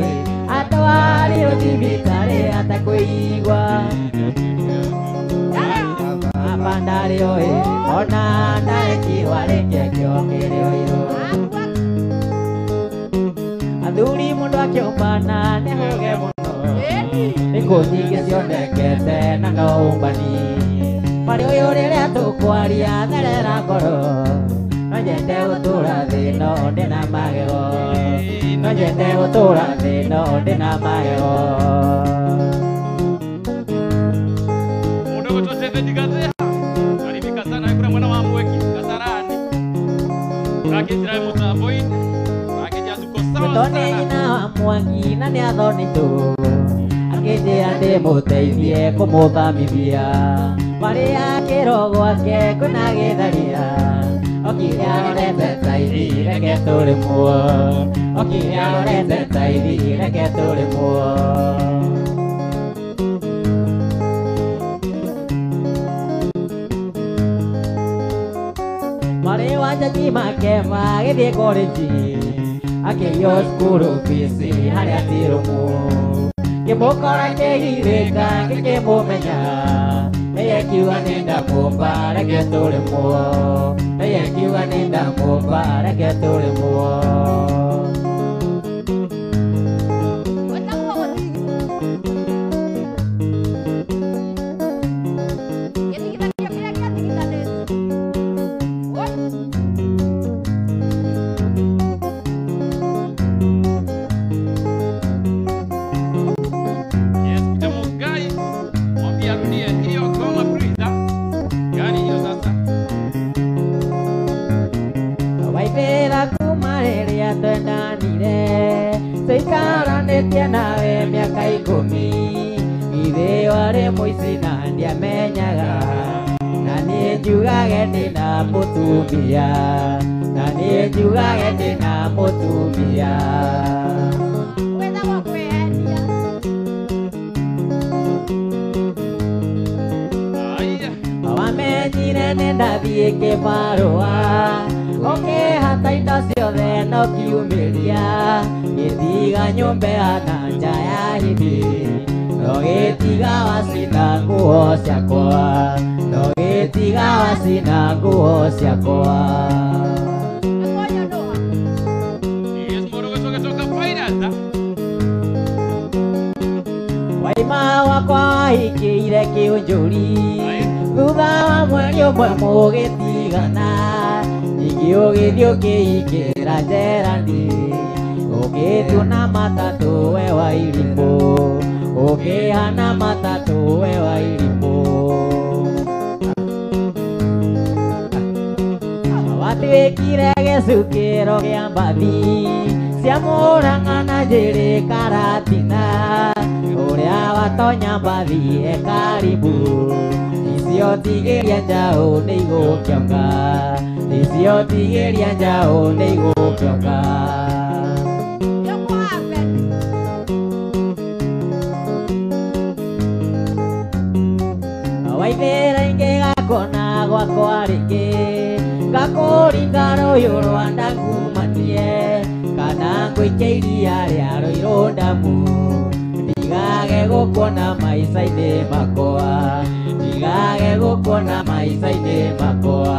Atwarirwo thibitarĩ atakwĩigua bandari oi ona ndare kiwale kekyo kiryo iro Aduri mundu akiombana nehoge muno Nikunyingi cionekete na noumbani Mari uyu riria tukwaria therera ngoro No nyende gutura thi no ndina magego No nyende gutura thi no ndina magego Mundu gutosete digatheha Karibika sana kura mwana wa mweki kasarani Rakitira mutaboini Tone nyina wa mwangi na nĩ athonĩtwo akĩnjĩra ndĩmũteithie kũmũthamithia marĩa kĩrogo ake kwĩna gĩtharia okire arorete taithi reke tũrĩmwo okire arorete taithi reke tũrĩmwo marĩ wanjaji make magĩthiĩ korĩnji Akĩyo skuru fisi harĩa tirumu Kĩmũkora kĩgirĩka ngĩkĩmũmenya Eye kiuga nĩ ndamũmba reke tũrĩmwo Eye kiuga nĩ ndamũmba reke tũrĩmwo Tũikaranĩtie nawe mĩaka 10 ithe warĩ mũici na ndiamenyaga na niĩ njugage ndĩna mũtumia na niĩ njugage ndĩna mũtumia wamenyire nĩ ndathiĩ kĩbarũa Okĩhata indo ciothe no kiumĩria Gĩthiga nyũmba na nja ya hĩndĩ No gĩtiga wacina nguo ciakwa No gĩtiga wacina nguo ciakwa Waima wakwa wahikĩire kĩũnjũri Thutha wa mweri ũmwe mũgĩtigana Ningĩ ũgĩthiĩ ũkĩhingĩra njerani Ũgĩtuna matatũ we wa irimũ Ũkĩhana matatũ we wa irimũ Watuĩkire gĩcukĩro gĩa mbathi cia Mũrang'a na Njĩrĩ Karatina Ũrĩa watonya mbathi Karibu Icio tigĩria njaũ nĩ igũkĩonga Icio tigĩria njaũ nĩ igũkĩonga Waithĩra ingĩ gakona gwakwa rĩngĩ Gakũringa rũyũ rwa ndangumanie Kana ngũikia iria rĩa rũirũ ndamu Ndigage gũkuona maica-inĩ makwa Ndigage gũkuona maica-inĩ makwa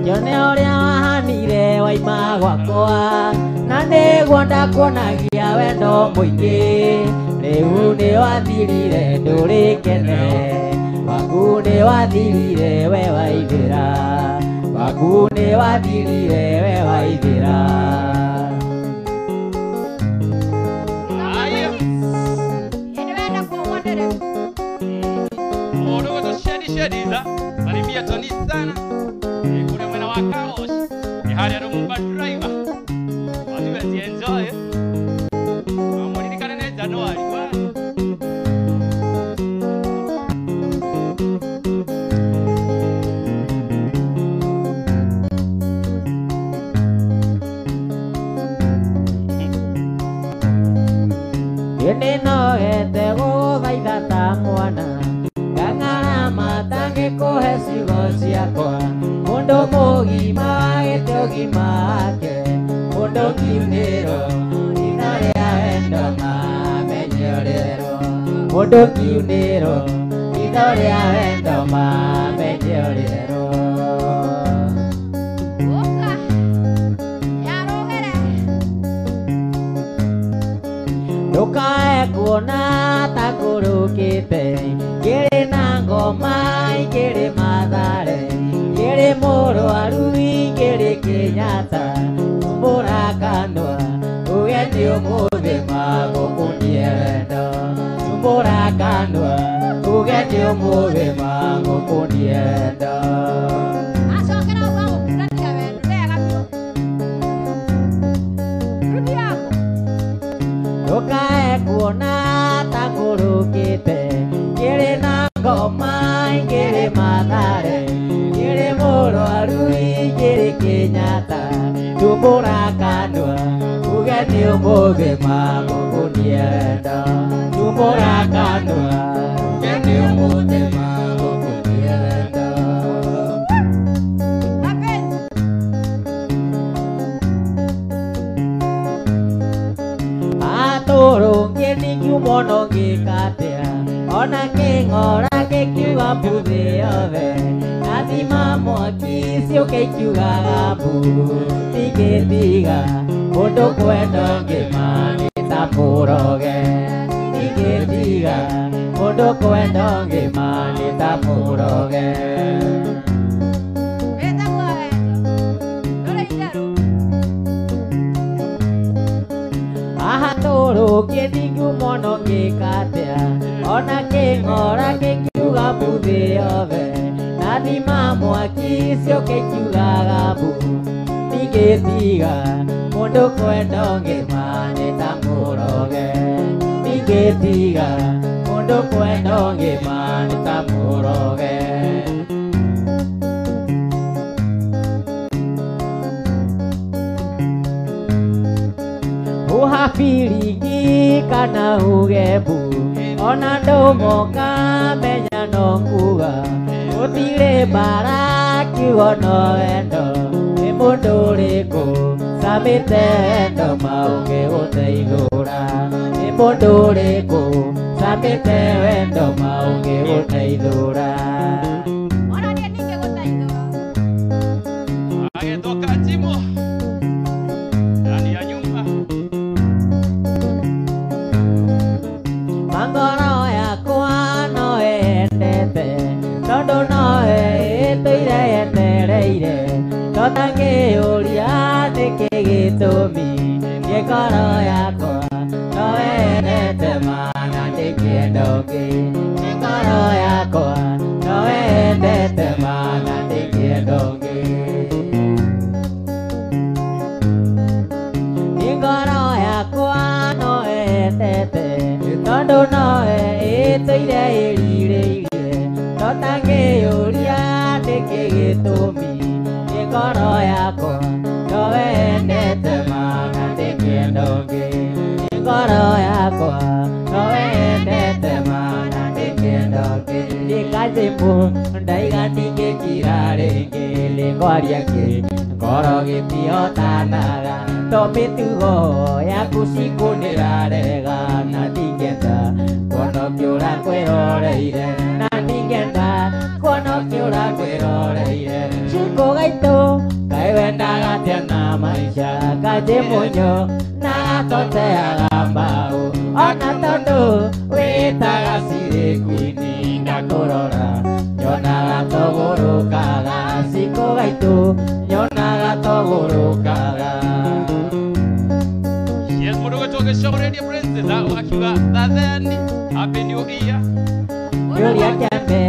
Kĩone ũrĩa wahanire waima gwakwa Na nĩguo ndakuonagia wendo mũingĩ Rĩu nĩ wathirire ndũrĩkene Waku nĩ wathirire we waithĩra Waku nĩ wathirire we waithĩra Mũndũ gũtũcedi salimia Tony sana kule mwena wa Kaosh ni hali ya Lumumba driver watu wezi enjoy Mwamulikane ne Januari Nino ete gũthaitha ta mwana Ngang'ara matange kũhe ciugo ciakwa Mũndũ mũgima wagĩte ũgima wake Mũndũ kiunĩro ina rĩa Mundu kiuniro Itoria wendo mamenyorero Oka. Yarogere. Ndukae kuona ta kurukite Ngiri na ngoma ngiri mathare Ngiri mũrwaru ngiri Kenyatta Tumbũra kanua Ugethi ũmũthĩ magũkũnie wendo Tumbũra kanua Ugethi ũmũthĩ magũkũnie wendo Acokera uga gũkũrania wendo wega biũ. Ruthi yako. Ndukae kuona ta kurukite Ngiri na ngoma ngiri mathare Ngiri mũrwaru ngiri Kenyatta Tumbũra kanua Ugethi ũmũthĩ magũkũnie wendo Tumbũra kanua Ugethi ũmũthĩ magũkũnie wendo Mapenzi. Atũrũngĩni kiumono gĩkatea Ona kĩng'ora gĩkiuga mbuthĩ yothe Nathima mwaki ciũke ikiugaga mbu Tigĩtiga mũndũ kwenda ngĩma nĩtamũroge Tigĩtiga mũndũ kwenda ngĩma nĩtamũroge Wĩtagwo wendo. Ndũrĩ itherũ. Aha tũrũngĩni kiumono gĩkatea Ona kĩng'ora gĩkiuga mbuthĩ yothe Nathima mwaki ciũke ikiugaga mbu Tigĩtiga mũndũ kwenda ngĩma nĩtamũroge Tigĩtiga mũndũ kwenda ngĩma nĩtamũroge Ũhabiringi kana ugembu Ona ndũmoka menya no kuga Gũtirĩ mbara kiugo no wendo Nĩ mũndũ ũrĩkũ samĩte wendo maũngĩ gũteithũra Nĩ mũndũ ũrĩkũ samĩte wendo maũngĩ gũteithũra Ona niĩ ningĩgũteithũra. Agetoka Timo ndani ya nyumba. Mangoro yakwa no endete Tondũ no ĩtũire yetereire Tondũ ngĩyũria nĩkĩ gĩtũmi Niĩ ngoro yakwa no endete mana ndĩkĩenda ũngĩ Niĩ ngoro yakwa no endete mana ndĩkĩenda ũngĩ Niĩ ngoro yakwa no endete Tondũ no ĩtũire ĩrirĩirie Tondũ ngĩyũria nĩkĩ gĩtũmi Niĩ ngoro yakwa no endete mana ndĩkĩenda ũngĩ Niĩ ngoro yakwa no endete mana ndĩkĩenda ũngĩ Ndĩkajĩmũ ndaiga ndingĩkira rĩngĩ Rĩngwaria kĩ ngoro gĩtiotanaga To mĩtugo yaku cikũnĩra rega Na ndingĩenda kuona ũkĩũra kwĩroreire Na ndingĩenda kuona ũkĩũra kwĩroreire Ciugo gaitũ kaĩ wendaga atĩa na maica Kajĩmũnyo na gatoteaga mbaũ Ona tondũ wĩtaga cirĩ kwini ndakũrora Nyonaga tũgũrũkaga ciugo gaitũ Nyonaga tũgũrũkaga Yes, mũndũ gwĩtwo Gĩcogoreria Princess akiuga thatheni Happy New Year. Yũria kĩambe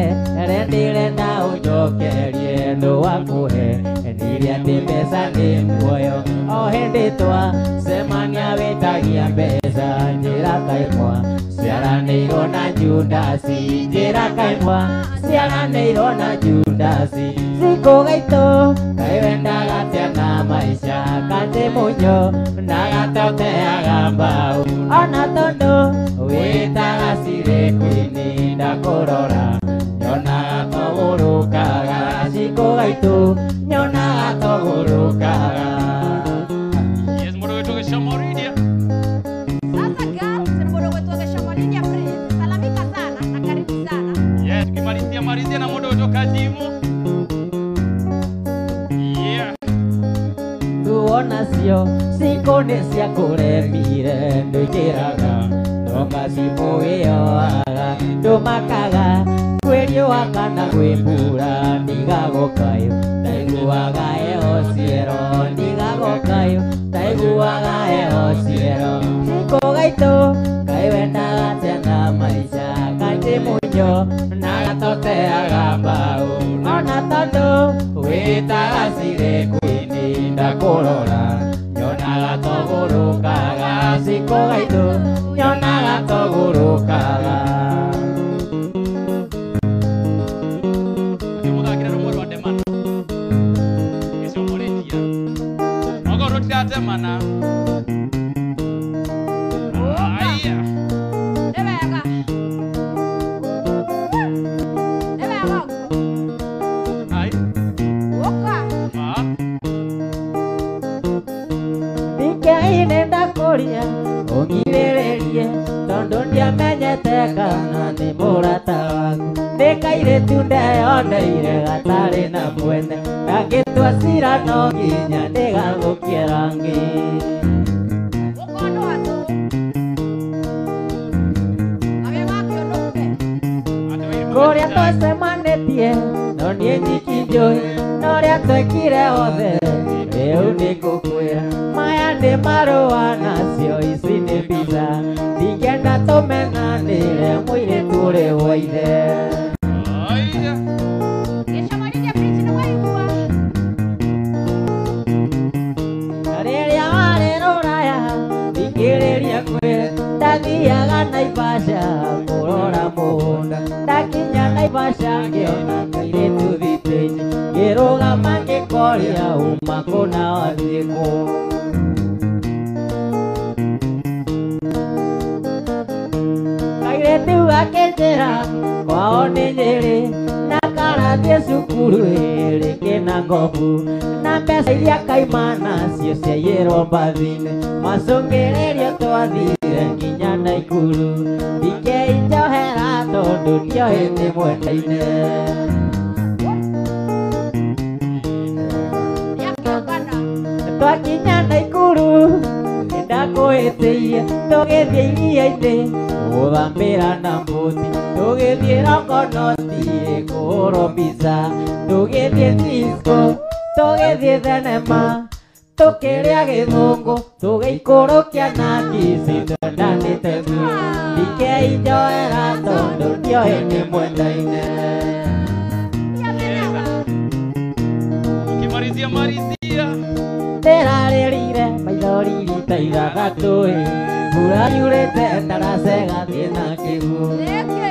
ndĩrenda ũnjokerie nũ wakũhe Ndire atĩ mbeca nĩ muoyo O hĩndĩ twacemania wĩtagia mbeca Njĩra kaimwa ciaranĩirwo na Judasi Njĩra kaimwa ciaranĩirwo na Judasi Ciugo gaitũ kaĩ wendaga atĩa na maica Kajĩmũnyo na gatoteaga mbaũ Ona tondũ wĩtaga cirĩ kwini ndakũrora Nyonaga tũgũrũkaga Ciugo gaitũ nyonaga tũgũrũkaga Yes, mũndũ gwĩtwo Gĩcogoreria. Sasa girls, mũndũ gwĩtwo Gĩcogoreria Princess. Salamika kajimu. Yeah. Tuona cio cikũnĩ cia kũremire ndũingĩraga nongacimũgĩoaga ndũmakaga kwĩriũa kana kwĩmbura ndigagũkayo ndaiguaga heho ciero ndigagũkayo ndaiguaga heho ciero cikũ gaitũ Ngai wendaga tena maica kaingĩ mũnyo na gatoteaga mbaũ ona tondũ wĩtaga cirĩ kwĩni ndakũrora nyonaga togũrũkaga cikũ gaitũ nyonaga togũrũkaga Mũthakĩre rũmwe rwa ndemana gĩcomorĩtia okorwo rũtiratemana. Aya. Nĩ wega. Nĩ wega ũguo. Ai. Ũka. Ma. Ndikaine ndakũria ũngirĩrĩrie tondũ ndiamenyete kana nĩ mũrata waku ndĩkairĩtu ndeyoneire gatarĩ na mwene ngagĩtua cira no nginya ndĩgagũkie rangi Ũkono atũ. Agĩga kĩũnũke. kũrĩa tũcemanĩtie no niĩ nyiki njũĩ na ũrĩa twekire othe rĩu nĩ ngũkwĩra maya nĩ marũa nacio ici nĩ mbica ndingĩenda tũmenanĩre mũirĩtu ũrĩ wa ithe Aya. Gĩcomorĩtia Prince nĩ waigua. na rĩrĩa warĩ rũraya thikĩrĩria kwĩra ndathiaga Naivasha kũrora mũgũnda ndakinya Naivasha ngĩona kairĩtu thitĩinĩ ngĩrũgama ngĩkoria uma kũna wathiĩ kũ kairĩtu gakĩnjĩra kwao nĩ Nyĩrĩ na karathiĩ cukuru ĩrĩ Kĩnangobu na mbeca iria kaima nacio ciaiyĩrwo mbathi-inĩ macũngĩrĩrio twathire nginya Naikuru ndikeinjohera tondũ ndioĩ nĩ mwenda-inĩ Nĩakĩũngana. twakinya Naikuru nĩndakũhĩtĩirie tũgĩthiĩ iria-inĩ gũthambĩra na mbũti tũgĩthiĩ Rokonoti kũhũrwo mbica tũgĩthiĩ disco tũgĩthiĩ thenema tũkĩrĩa gĩthũngũ tũgĩikũrũkia na ngisi twendanĩte biũ ndikeinjohera tondũ ndioĩ nĩ mwenda-inĩ Ukimalizia malizia. ndĩrarĩrire maithori rita ithathatũ mbura yurĩte ndaracega thiĩ na kĩguũ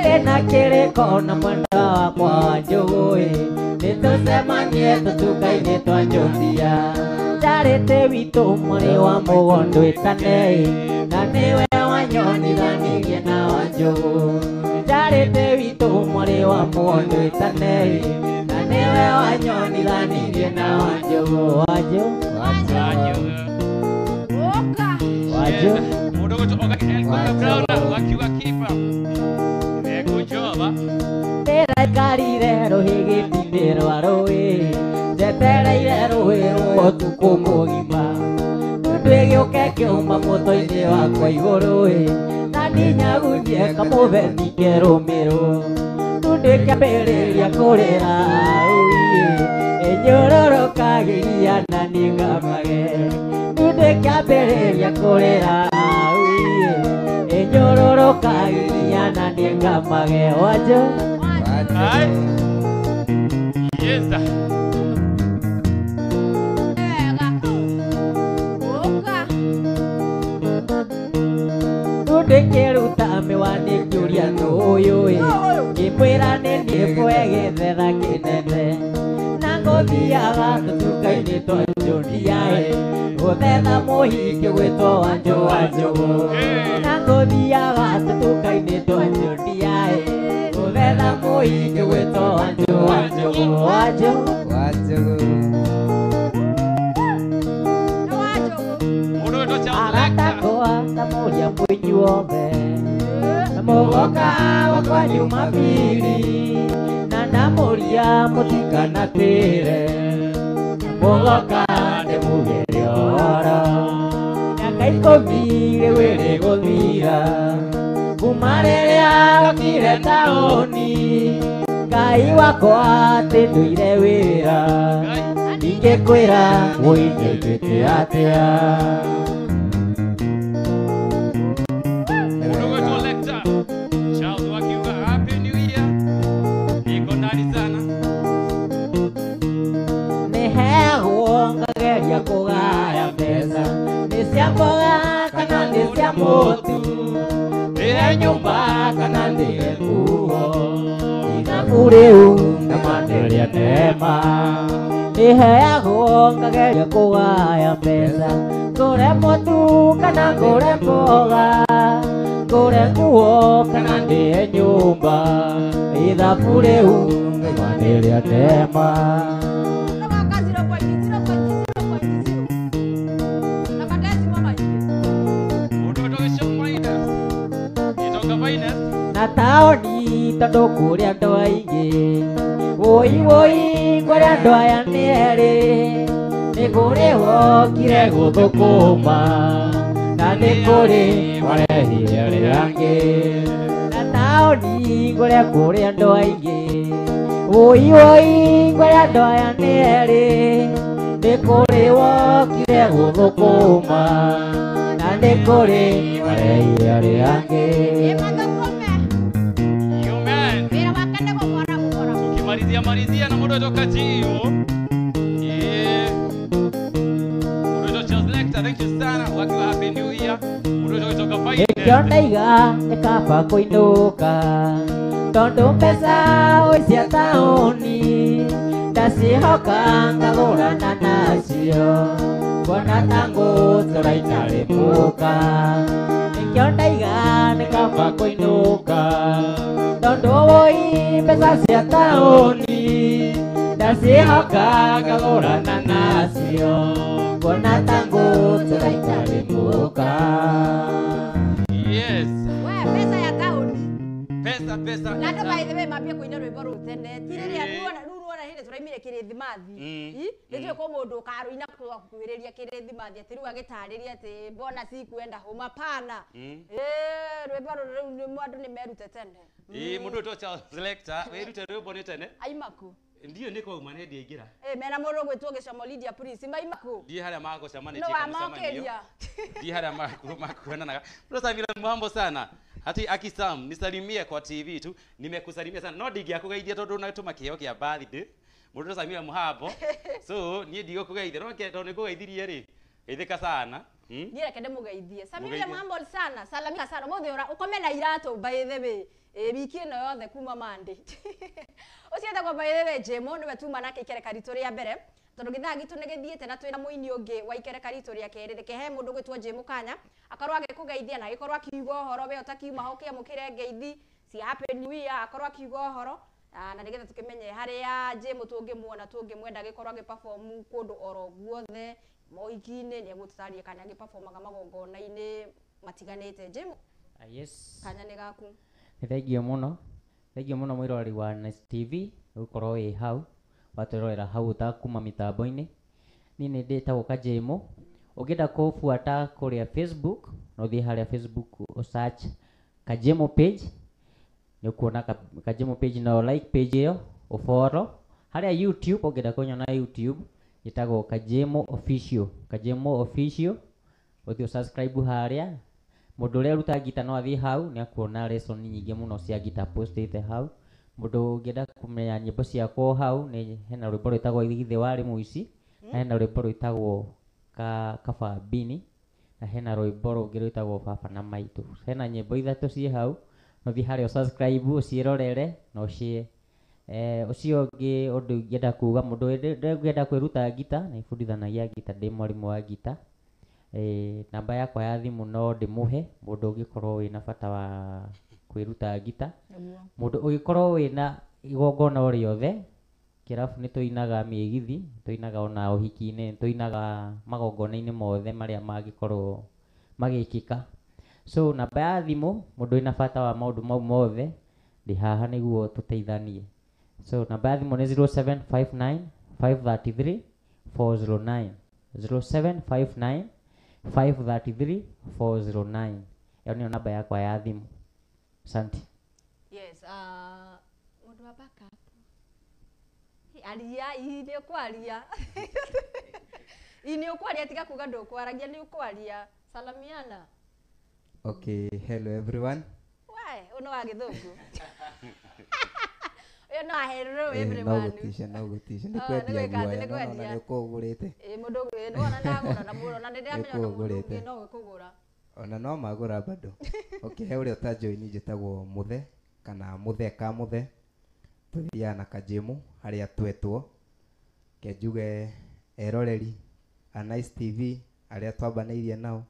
ndĩna kĩrĩko na mwenda wakwa wa njũgũ nĩtũcemanie tũtuka-inĩ twa Njothia njarĩte witũ mũrĩ wa mũgondo ĩtane na nĩwe wanyonithanirie na wa njũgũ njarĩte witũ mũrĩ wa mũgondo ĩtane na nĩwe wanyonithanirie na wa njũgũ wanjũ Ũka. wanjũ Mũndũ gũtũ oga Brown wakiuga kipa. Nĩngũnjova. ndĩraikarire rũhĩgĩti-inĩ rwa rũĩ njetereire rũĩ rwa ũtukũ mũgima ndwĩ gĩũke kĩuma mũtwe-inĩ wakwa igũrũ na ndinyagunyie kamũtheni kerũmĩrwo ndundĩ kĩambĩrĩria kũrĩra ĩnyũrũrũkagĩria na niĩ ngamage ndundĩ kĩambĩrĩria kũrĩra ĩnyũrũrũkagĩria na niĩ ngamage wanjũ Ai. Yes. Nĩ wega. Ũka. ndĩkĩruta mĩwani ngĩũria nũyũ ngĩmwĩra nĩ niĩ bwegethetha kĩnene na ngũthiaga tũtuka-inĩ twa Njothia gũthetha mũhiki gwĩtwo Wanjũ wa Njũgũ na ngũthiaga tũtuka-inĩ twa Njothia gũthetha mũhiki gwĩtwo Wanjũ wa Njũgũ wanjũ Nĩ wanjũgũ. Mũndũ gũtũ Charles agatakũa ndamũria mũinyuothe na mũgoka gwa Jumapili na ndamũria moria mutikana tire mugoka nde mugere oro miaka ikomire wiri guthira kuma riria gakire taoni Ngai wakwa tinduire wira ningekwira muingeite atia Mundu wetu Lecter Charles wakiuga happy new year. Niko ndani sana. Nihegwo ngageria kugaya mbeca nĩ cia mboga kana nĩ cia mũtu nĩhe nyũmba kana nĩhe nguo ithabu rĩu ngamanĩria nema nĩheagwo ngageria kugaya mbeca ngũre mũtu kana ngũre mboga ngũre nguo kana ndĩhe nyũmba ithabu rĩu ngamanĩria nema na taoni tondũ kũrĩa andũ aingĩ woi kũrĩa andũ aya nĩ erĩ nĩ kũrĩ wokire gũthũkũma na nĩ kũrĩ warehire arĩa angĩ na taoni kũrĩa andũ aingĩ woi kũrĩa andũ aya nĩ erĩ nĩ kũrĩ wokire gũthũkũma na nĩ kũrĩ warehire arĩa angĩ Marizia na mudo toka Jio. Yeah. Mudo Charles Lecter, thank you sana. Wakiwa happy new year. Mudo toka Finance. Ndaiga nikaba kuinuka tondu mbeca cia taoni ndacihoka ngagũrana nacio kuona tangu tũraitarĩmũka nĩkĩo ndaiga nikaba kuinuka tondu woi mbeca cia taoni ndacihoka ngagũrana nacio kuona tangu tũraitarĩmũka. Yes. Pesa ya taoni. Pesa. Na ndo by the way mambia kuina rwimbo rutene. Tiriria ruona hinde turaimire kirithimathi. Ndio kwa mundu karuina kuwiriria kirithimathi ati riu agitariria ati mbona si kuenda home hapana. Rwimbo ruru mwandu ni merute tene. Mudo to Charles Lecter, werute rwimbo ni tene. Aimaku. Ndio niko umane ndiingira. Mena mundu gwitwo gicamo Lydia Prince maimaku. Ndiye haria magocamani No amokeria. Ndiye haria makuonanaga. Mudo Samira mambo sana. Hati Akisam nisalimie kwa TV tu. Nimekusalimia sana. No ndingiakugeithia tondu unatuma kiheo kia birthday. Mudo Samira muhambo. So nie ndigo kugeithia no ke tondu nikugeithirie ri. Geithika sana. Ndiye kende mugeithie. Samira muhambo sana. Salamia sana. Mothe ukomena iratu by the way. Wiki ino yothe kuma Monday. Ucienda kwa by the way Jemo niwe tuma nake ikereka ritũ rĩa mbere tondu githaa gitu nigithiite na twina muini ungi wa ikereka ritũ rĩa kerĩ reke mundu gwitwo Jemo Kanya akorwo agikugeithia na agikorwo akiuga uhoro we utakiuma ho kiamukire ngeithi si happy new year akorwo akiuga uhoro na nigetha tukimenye haria Jemo tungimuona tungimwenda agikorwo agiperform kundu oro guothe moiki-ini ni egututaria kana agiperformaga magongona-ini matiganite Jemo. Yes. Kanya ni gaku. Thengiũ mũno mwĩrori wa Nice TV ũkorwo wĩ hau watũrorera hau utakuma mitambo-inĩ ni ndĩtagwo Kajemo ũngĩenda kũbuata kũrĩa Facebook no thiĩ harĩa Facebook search Kajemo page nĩ ũkuona Kajemo page na like page ĩyo ũfollow harĩa YouTube ũngĩenda kũnyona YouTube ĩtagwo Kajemo official ũthiĩ subscribe harĩa mundu uria ruta gita no athie hau ni akuona lesson nyingi muno cia gita postite hau mundu ungienda kumenya nyimbo ciakwo hau ni hena rwimbo rwitagwo igithe wari muici na hena rwimbo rwitagwo kababini na hena rwimbo rungi rwitagwo baba na maitu hena nyimbo ithatu cie hau no thie haria subscribe uciirorere no cie ucio ungi undu ungienda kuga mundu ungienda kwiruta gita na ibundithanagia gita ndi mwarimu wa gita namba yakwa ya thimu no ndimuhe mundu ungikorwo wina bata wa kwiruta gita mundu ungikorwo wina igongona o riothe kirabu ni tuinaga mĩgithi tuinaga ona ũhiki-inĩ tuinaga magongona-inĩ mothe maria magikorwo magikika so namba ya thimu mundu wina bata wa maundu mau mothe ndi haha niguo tuteithanie So namba ya thimũ nĩ 0759 533 409 0759 533 409. Ĩyo nĩyo namba yakwa ya thimũ. Asante. Yes, mũndũ wa backup. Aria, nĩ ũkwaria. Nĩ ũkwaria tiga kuga ndũkwaragia nĩ ũkwaria. Salamiana. Okay, hello everyone. Why? Uno wa gĩthũngũ. Uyo no hello everyone. No gutisha. Nĩ kwendia guoya. Nĩ kũgũrĩte. Mũndũ nĩ wona ndagũra na mũndũ na ndĩramenya no mũndũ no gũkũgũra. Ona no magũra bado. Okay, he ũrĩa ũtanjũĩ ni njĩtagwo Muthe kana Mutheka Muthe. Tũthiaga na kajimu harĩa twetwo. Kenjuge eroreri a Nice TV arĩa twambanĩirie nao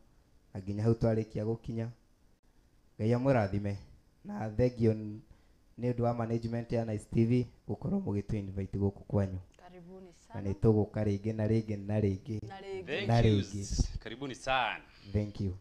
na nginya hau twarĩkia gũkinya. Ngai amũrathime na thengio nĩ ũndũ wa management ya Nice TV gũkorwo mũgĩtũ invite gũkũ kwanyu. Karibuni sana. Na nĩ tũgũka rĩngĩ na rĩngĩ na rĩngĩ. Thank you. Karibuni sana. Thank you.